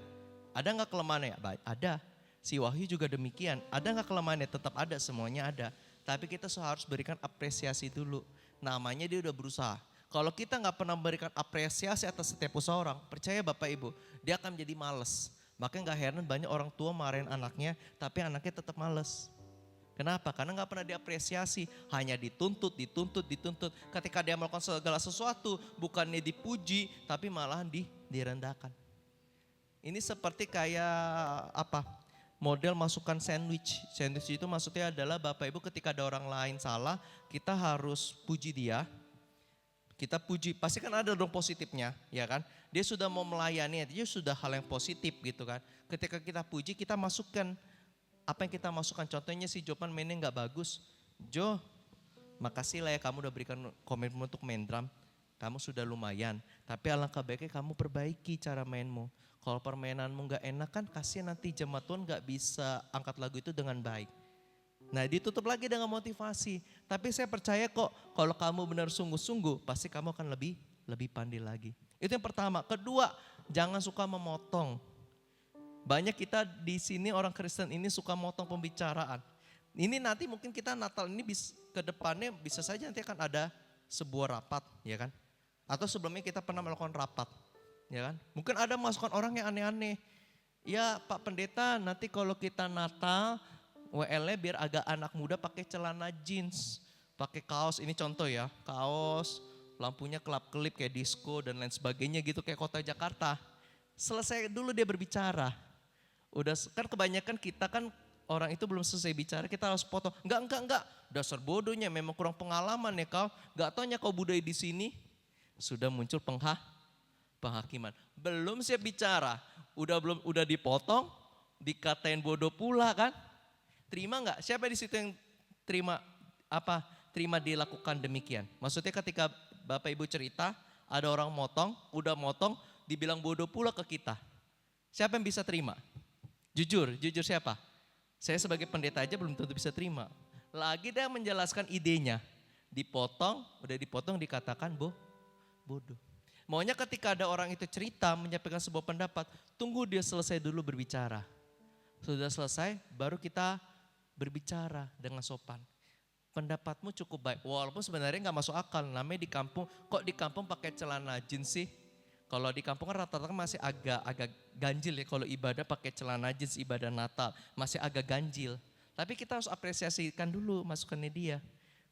Ada nggak kelemahannya? Ada. Si Wahyu juga demikian. Ada nggak kelemahannya? Tetap ada, semuanya ada. Tapi kita harus berikan apresiasi dulu. Namanya dia udah berusaha. Kalau kita nggak pernah memberikan apresiasi atas setiap usaha orang, percaya Bapak Ibu, dia akan menjadi males. Makanya nggak heran banyak orang tua marahin anaknya, tapi anaknya tetap males. Kenapa? Karena nggak pernah diapresiasi, hanya dituntut. Ketika dia melakukan segala sesuatu, bukannya dipuji, tapi malahan direndahkan. Ini seperti kayak model masukkan sandwich. Sandwich itu maksudnya adalah Bapak Ibu ketika ada orang lain salah, kita harus puji dia. Kita puji, pasti kan ada dong positifnya, ya kan? Dia sudah mau melayani, dia sudah hal yang positif gitu kan. Ketika kita puji, kita masukkan apa yang kita masukkan. Contohnya si Jopan mainnya nggak bagus. Jo, makasih lah ya kamu udah berikan komitmen untuk main drum. Kamu sudah lumayan, tapi alangkah baiknya kamu perbaiki cara mainmu. Kalau permainanmu nggak enak kan kasihan nanti jemaat Tuhan nggak bisa angkat lagu itu dengan baik. Nah ditutup lagi dengan motivasi. Tapi saya percaya kok kalau kamu benar sungguh-sungguh pasti kamu akan lebih pandai lagi. Itu yang pertama. Kedua, jangan suka memotong. Banyak kita di sini orang Kristen ini suka motong pembicaraan. Ini nanti mungkin kita Natal ini ke depannya bisa saja nanti akan ada sebuah rapat ya kan. Atau sebelumnya kita pernah melakukan rapat ya kan. Mungkin ada masukan orang yang aneh-aneh. Ya Pak Pendeta nanti kalau kita Natal WL-nya biar agak anak muda pakai celana jeans, pakai kaos, ini contoh ya, kaos, lampunya kelap-kelip kayak disco dan lain sebagainya gitu kayak kota Jakarta. Selesai dulu dia berbicara. Udah kan kebanyakan kita kan orang itu belum selesai bicara kita harus potong. Enggak, dasar bodohnya memang kurang pengalaman ya kau. Enggak taunya kau budaya di sini sudah muncul penghakiman. Belum siap bicara, udah dipotong. dikatain bodoh pula kan. Terima nggak? Siapa di situ yang terima apa? Terima dilakukan demikian. Maksudnya ketika Bapak Ibu cerita, ada orang motong, udah motong, dibilang bodoh pula ke kita. Siapa yang bisa terima? Jujur siapa? Saya sebagai pendeta aja belum tentu bisa terima. Lagi dia menjelaskan idenya. Udah dipotong dikatakan bodoh. Maunya ketika ada orang itu cerita, menyampaikan sebuah pendapat, tunggu dia selesai dulu berbicara. Sudah selesai, baru kita berbicara dengan sopan. Pendapatmu cukup baik, walaupun sebenarnya nggak masuk akal. Namanya di kampung, kok di kampung pakai celana jeans sih? Kalau di kampung kan rata-rata masih agak ganjil ya. Kalau ibadah pakai celana jeans, ibadah Natal masih agak ganjil. Tapi kita harus apresiasikan dulu masukannya dia.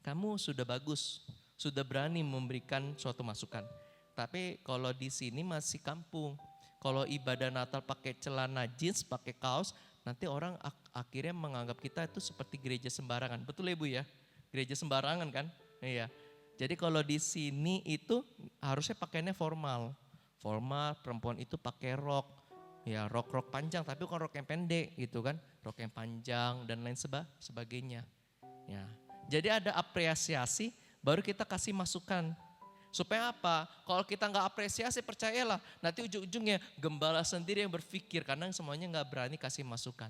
Kamu sudah bagus, sudah berani memberikan suatu masukan. Tapi kalau di sini masih kampung. Kalau ibadah Natal pakai celana jeans, pakai kaos, nanti orang akhirnya menganggap kita itu seperti gereja sembarangan. Betul ya Bu ya? Gereja sembarangan kan? Iya. Jadi kalau di sini itu harusnya pakainya formal. Formal, perempuan itu pakai rok. Ya rok panjang tapi bukan rok yang pendek gitu kan. Rok yang panjang dan lain sebagainya. Ya. Jadi ada apresiasi baru kita kasih masukan. Supaya apa? Kalau kita nggak apresiasi percayalah nanti ujung-ujungnya gembala sendiri yang berpikir karena semuanya nggak berani kasih masukan.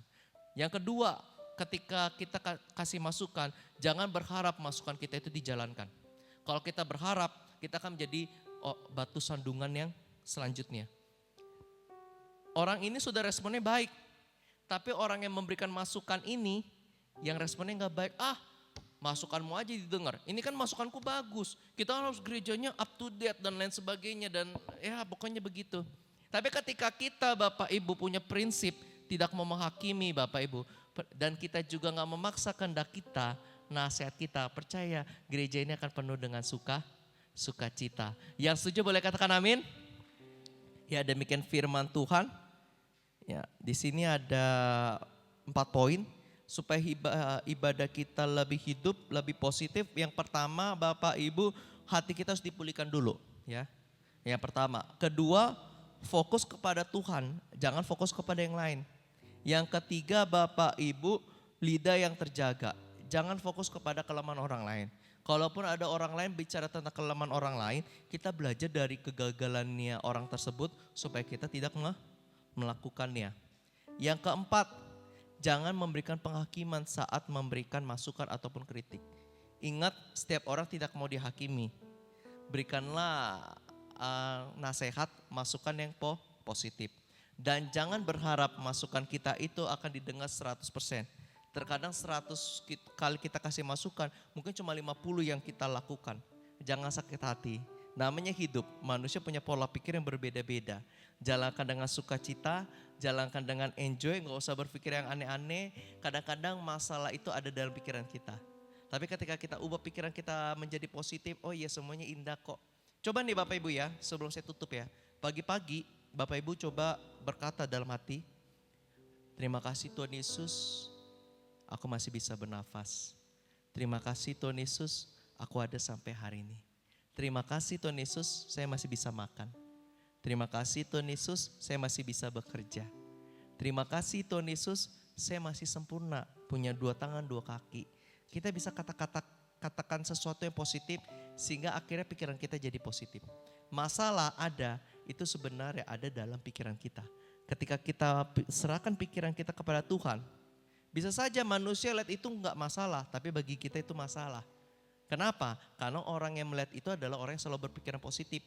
Yang kedua, ketika kita kasih masukan, jangan berharap masukan kita itu dijalankan. Kalau kita berharap, kita akan menjadi batu sandungan yang selanjutnya. Orang ini sudah responnya baik, tapi orang yang memberikan masukan ini, yang responnya nggak baik, masukanmu aja didengar. Ini kan masukanku bagus. Kita harus gerejanya up to date dan lain sebagainya dan ya pokoknya begitu. Tapi ketika kita Bapak Ibu punya prinsip tidak mau menghakimi Bapak Ibu dan kita juga nggak memaksa kehendak kita, nasihat kita, percaya gereja ini akan penuh dengan sukacita. Yang setuju boleh katakan amin? Ya demikian firman Tuhan. Ya di sini ada 4 poin. Supaya ibadah kita lebih hidup, lebih positif. Yang pertama Bapak Ibu, hati kita harus dipulihkan dulu. Ya, yang pertama. Kedua, fokus kepada Tuhan, jangan fokus kepada yang lain. Yang ketiga Bapak Ibu, lidah yang terjaga. Jangan fokus kepada kelemahan orang lain. Kalaupun ada orang lain bicara tentang kelemahan orang lain, kita belajar dari kegagalannya orang tersebut supaya kita tidak melakukannya. Yang keempat, jangan memberikan penghakiman saat memberikan masukan ataupun kritik. Ingat setiap orang tidak mau dihakimi. Berikanlah nasihat, masukan yang positif. Dan jangan berharap masukan kita itu akan didengar 100%. Terkadang 100 kali kita kasih masukan, mungkin cuma 50 yang kita lakukan. Jangan sakit hati. Namanya hidup, manusia punya pola pikir yang berbeda-beda. Jalankan dengan sukacita, jalankan dengan enjoy, gak usah berpikir yang aneh-aneh. Kadang-kadang masalah itu ada dalam pikiran kita. Tapi ketika kita ubah pikiran kita menjadi positif, oh iya semuanya indah kok. Coba nih Bapak Ibu ya, sebelum saya tutup ya. Pagi-pagi Bapak Ibu coba berkata dalam hati, terima kasih Tuhan Yesus, aku masih bisa bernafas. Terima kasih Tuhan Yesus, aku ada sampai hari ini. Terima kasih Tuhan Yesus, saya masih bisa makan. Terima kasih Tuhan Yesus, saya masih bisa bekerja. Terima kasih Tuhan Yesus, saya masih sempurna, punya 2 tangan, 2 kaki. Kita bisa katakan sesuatu yang positif sehingga akhirnya pikiran kita jadi positif. Masalah ada, itu sebenarnya ada dalam pikiran kita. Ketika kita serahkan pikiran kita kepada Tuhan, bisa saja manusia lihat itu enggak masalah, tapi bagi kita itu masalah. Kenapa? Karena orang yang melihat itu adalah orang yang selalu berpikiran positif.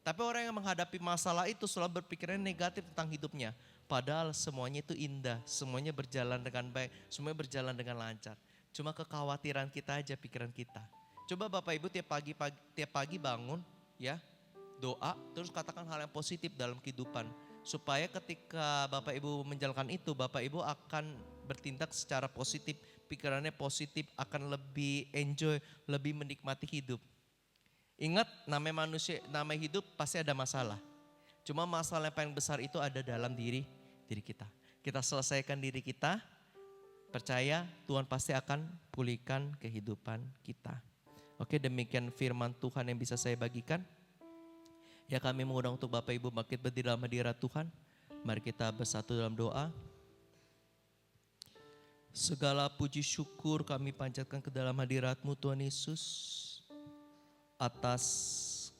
Tapi orang yang menghadapi masalah itu selalu berpikiran negatif tentang hidupnya. Padahal semuanya itu indah, semuanya berjalan dengan baik, semuanya berjalan dengan lancar. Cuma kekhawatiran kita aja pikiran kita. Coba Bapak Ibu tiap pagi bangun ya, doa terus katakan hal yang positif dalam kehidupan. Supaya ketika Bapak Ibu menjalankan itu, Bapak Ibu akan bertindak secara positif, pikirannya positif, akan lebih enjoy, lebih menikmati hidup. Ingat namanya manusia, namanya hidup pasti ada masalah. Cuma masalah yang paling besar itu ada dalam diri kita. Kita selesaikan diri kita, percaya Tuhan pasti akan pulihkan kehidupan kita. Oke, demikian firman Tuhan yang bisa saya bagikan. Ya kami mengundang untuk Bapak Ibu bangkit berdiri dalam hadirat Tuhan. Mari kita bersatu dalam doa. Segala puji syukur kami panjatkan ke dalam hadirat-Mu Tuhan Yesus, atas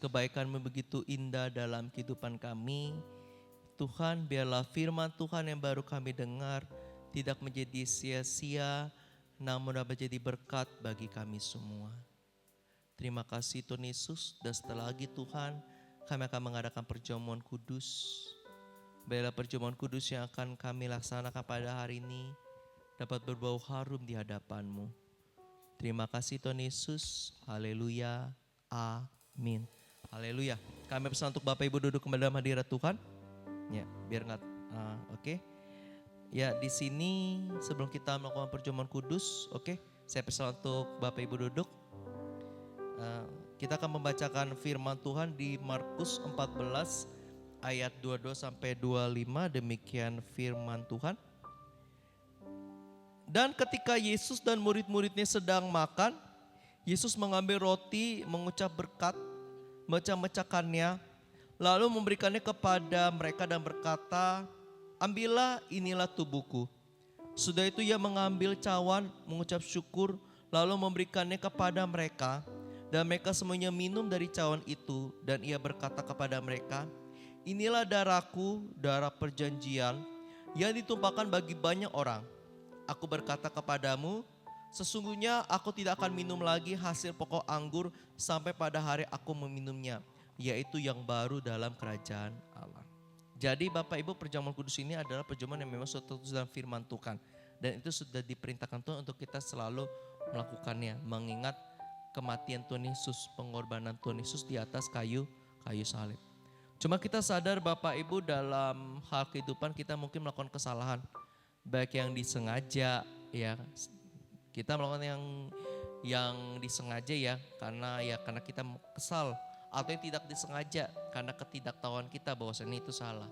kebaikan-Mu begitu indah dalam kehidupan kami. Tuhan, biarlah firman Tuhan yang baru kami dengar tidak menjadi sia-sia, namun dapat menjadi berkat bagi kami semua. Terima kasih Tuhan Yesus, dan setelah lagi Tuhan, kami akan mengadakan perjamuan kudus. Biarlah perjamuan kudus yang akan kami laksanakan pada hari ini dapat berbau harum di hadapan-Mu. Terima kasih Tuhan Yesus. Haleluya. Amin. Haleluya. Kami pesan untuk Bapak Ibu duduk kembali dalam hadirat Tuhan. Ya, biar nggak. Oke. Ya, di sini sebelum kita melakukan perjamuan kudus, oke, saya pesan untuk Bapak Ibu duduk. Kita akan membacakan firman Tuhan di Markus 14 ayat 22 sampai 25. Demikian firman Tuhan. Dan ketika Yesus dan murid-muridnya sedang makan, Yesus mengambil roti, mengucap berkat, memecah-mecahkannya, lalu memberikannya kepada mereka dan berkata, "Ambillah, inilah tubuhku." Sudah itu ia mengambil cawan, mengucap syukur, lalu memberikannya kepada mereka. Dan mereka semuanya minum dari cawan itu, dan ia berkata kepada mereka, "Inilah darahku, darah perjanjian, yang ditumpahkan bagi banyak orang. Aku berkata kepadamu, sesungguhnya aku tidak akan minum lagi hasil pokok anggur sampai pada hari aku meminumnya, yaitu yang baru dalam kerajaan Allah." Jadi Bapak Ibu, perjamuan kudus ini adalah perjamuan yang memang sudah tertulis dalam firman Tuhan. Dan itu sudah diperintahkan Tuhan untuk kita selalu melakukannya, mengingat kematian Tuhan Yesus, pengorbanan Tuhan Yesus di atas kayu salib. Cuma kita sadar Bapak Ibu, dalam hal kehidupan kita mungkin melakukan kesalahan. Baik yang disengaja, ya kita melakukan yang disengaja ya karena kita kesal, atau yang tidak disengaja karena ketidaktahuan kita bahwasanya itu salah.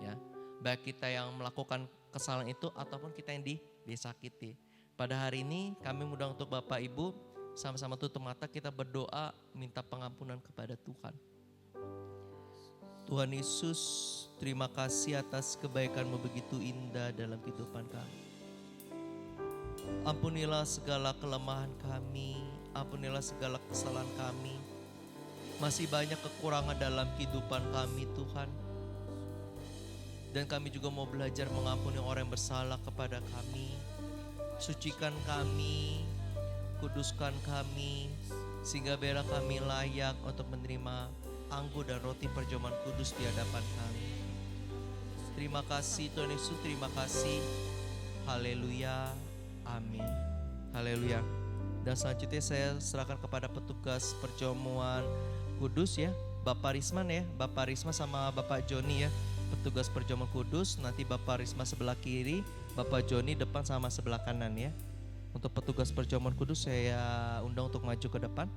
Ya, baik kita yang melakukan kesalahan itu ataupun kita yang disakiti. Pada hari ini kami mengundang untuk Bapak Ibu sama-sama tutup mata, kita berdoa minta pengampunan kepada Tuhan. Tuhan Yesus, terima kasih atas kebaikan-Mu begitu indah dalam kehidupan kami. Ampunilah segala kelemahan kami, ampunilah segala kesalahan kami. Masih banyak kekurangan dalam kehidupan kami Tuhan. Dan kami juga mau belajar mengampuni orang yang bersalah kepada kami. Sucikan kami, kuduskan kami, sehingga biarlah kami layak untuk menerima anggur dan roti perjamuan kudus di hadapan kami. Terima kasih Tuhan Yesus, terima kasih. Haleluya, amin. Haleluya. Dan selanjutnya saya serahkan kepada petugas perjamuan kudus ya, Bapak Risman ya, Bapak Risma sama Bapak Joni ya, petugas perjamuan kudus. Nanti Bapak Risma sebelah kiri, Bapak Joni depan sama sebelah kanan ya. Untuk petugas perjamuan kudus saya undang untuk maju ke depan.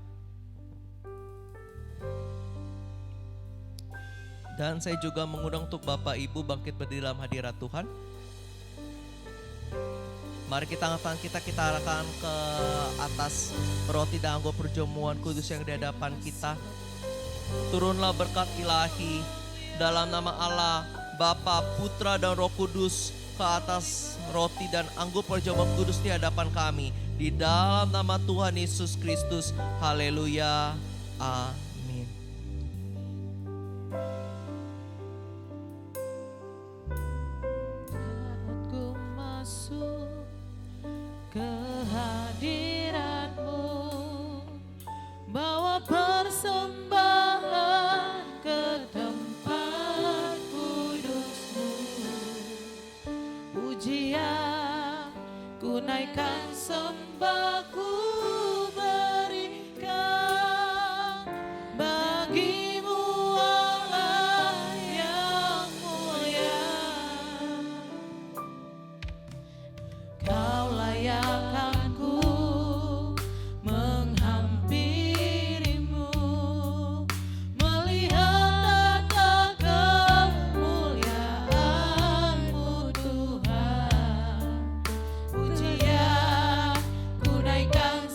Dan saya juga mengundang untuk Bapak Ibu bangkit berdiri dalam hadirat Tuhan. Mari kita angkat tangan kita arahkan ke atas roti dan anggur perjamuan kudus yang di hadapan kita. Turunlah berkat ilahi dalam nama Allah, Bapa, Putra dan Roh Kudus ke atas roti dan anggur perjamuan kudus di hadapan kami. Di dalam nama Tuhan Yesus Kristus. Haleluya. Amin. Ku masuk ke hadirat-Mu, bawa persembahan ke tempat kudus-Mu. Pujian ku naikkan, sembahku berikan bagi-Mu Allah yang mulia. Kau layak aku menghampirimu, melihat tata kemuliaan-Mu Tuhan. Pujian ku naikkan,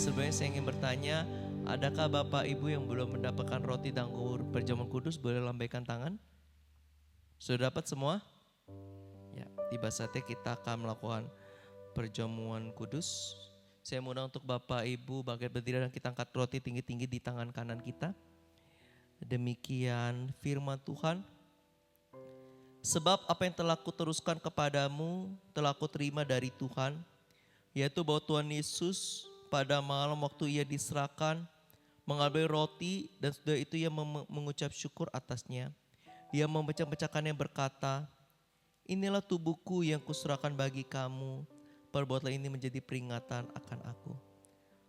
Sebenarnya saya ingin bertanya, adakah Bapak Ibu yang belum mendapatkan roti dan anggur perjamuan kudus? Boleh lambaikan tangan. Sudah dapat semua? Ya, tiba saatnya kita akan melakukan perjamuan kudus. Saya mohon untuk Bapak Ibu bangkit berdiri dan kita angkat roti tinggi-tinggi di tangan kanan kita. Demikian firman Tuhan. Sebab apa yang telah kuteruskan kepadamu telah kuterima dari Tuhan, yaitu bahwa Tuhan Yesus pada malam waktu ia diserahkan mengambil roti dan sudah itu ia mengucap syukur atasnya. Ia memecah-pecahkannya berkata, inilah tubuhku yang kuserahkan bagi kamu, perbuatlah ini menjadi peringatan akan aku.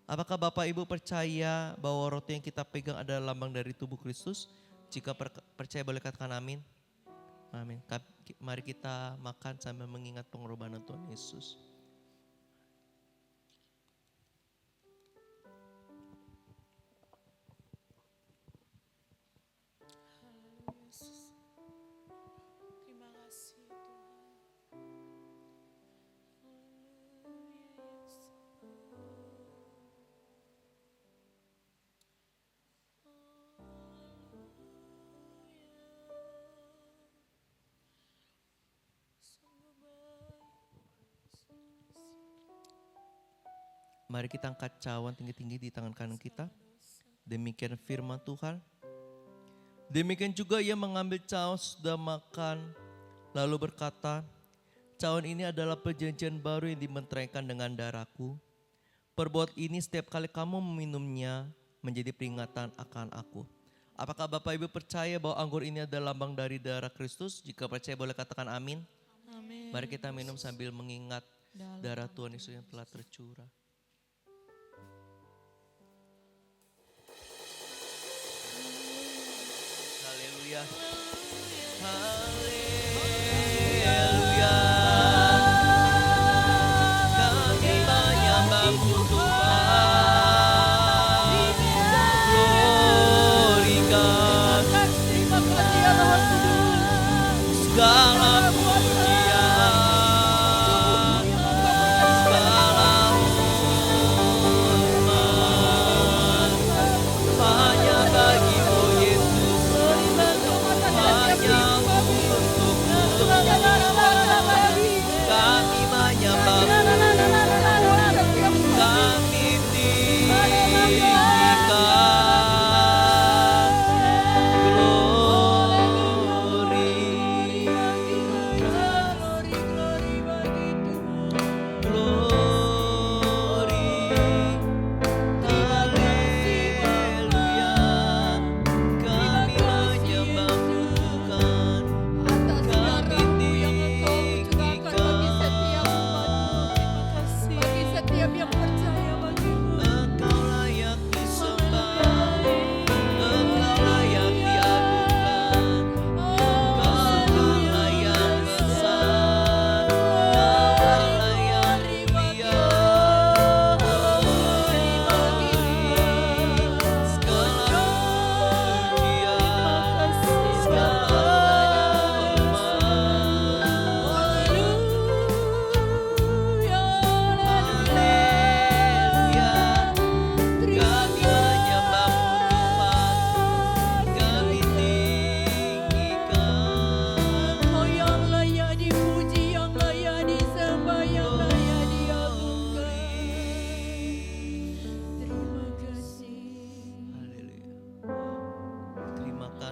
Apakah Bapak Ibu percaya bahwa roti yang kita pegang adalah lambang dari tubuh Kristus? Jika percaya boleh katakan amin. Amin. Mari kita makan sambil mengingat pengorbanan Tuhan Yesus. Terima kasih Tuhan. Mari kita angkat cawan tinggi-tinggi di tangan kanan kita. Demikian firman Tuhan. Demikian juga ia mengambil cawan sudah makan, lalu berkata, cawan ini adalah perjanjian baru yang dimeteraikan dengan darahku. Perbuat ini setiap kali kamu meminumnya menjadi peringatan akan aku. Apakah Bapak Ibu percaya bahwa anggur ini adalah lambang dari darah Kristus? Jika percaya boleh katakan amin. Amin. Mari kita minum sambil mengingat darah Tuhan Yesus yang telah tercurah. Haleluya. Haleluya. Kami menyembahmu Tuhan. Glorikan Terima kasih ya Roh Kudus. segala pujian, segala hormat hanya bagimu Yesus, hanya untukmu. Kami menyembahmu, kami tinggikan.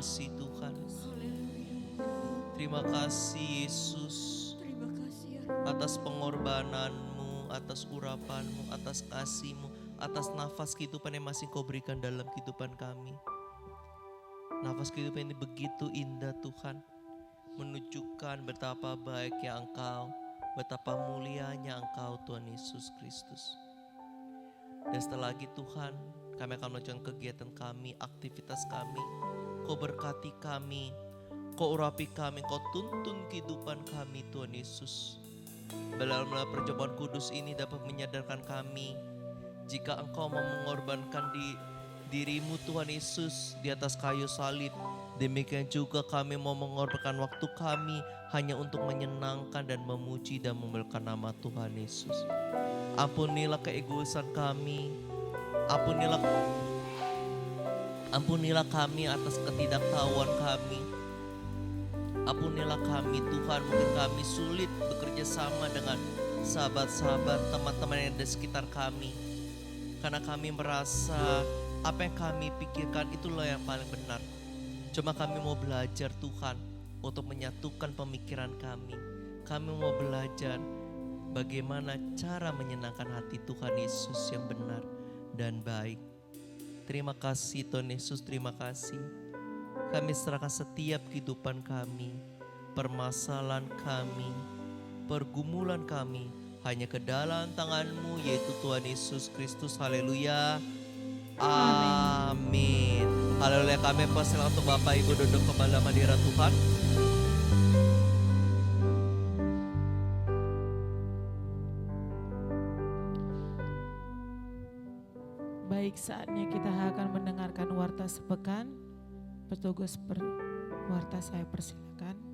kasih Tuhan. Terima kasih Yesus Terima kasih ya. atas pengorbananmu, atas urapanmu, atas kasihmu, atas nafas kehidupan yang masih kau berikan dalam kehidupan kami. Nafas kehidupan ini begitu indah Tuhan, menunjukkan betapa baiknya Engkau, betapa mulianya Engkau Tuhan Yesus Kristus. Dan setelah lagi Tuhan, kami akan melanjutkan kegiatan kami, aktivitas kami. Kau berkati kami, Kau urapi kami, Kau tuntun kehidupan kami Tuhan Yesus. Dalam perjamuan kudus ini dapat menyadarkan kami, jika Engkau mau mengorbankan dirimu Tuhan Yesus di atas kayu salib, demikian juga kami mau mengorbankan waktu kami hanya untuk menyenangkan dan memuji dan memuliakan nama Tuhan Yesus. Ampunilah keegoisan kami, Ampunilah kami atas ketidaktahuan kami. Ampunilah kami Tuhan, mungkin kami sulit bekerja sama dengan sahabat-sahabat, teman-teman yang ada di sekitar kami. Karena kami merasa apa yang kami pikirkan itulah yang paling benar. Cuma kami mau belajar Tuhan untuk menyatukan pemikiran kami. Kami mau belajar bagaimana cara menyenangkan hati Tuhan Yesus yang benar dan baik. Terima kasih Tuhan Yesus, terima kasih. Kami serahkan setiap kehidupan kami, permasalahan kami, pergumulan kami hanya ke dalam tangan-Mu, yaitu Tuhan Yesus Kristus. Haleluya. Amin. Haleluya. Kami persilakan untuk Bapak Ibu duduk kembali dalam hadirat Tuhan. Baik, saatnya kita akan mendengarkan warta sepekan. Petugas warta saya persilakan.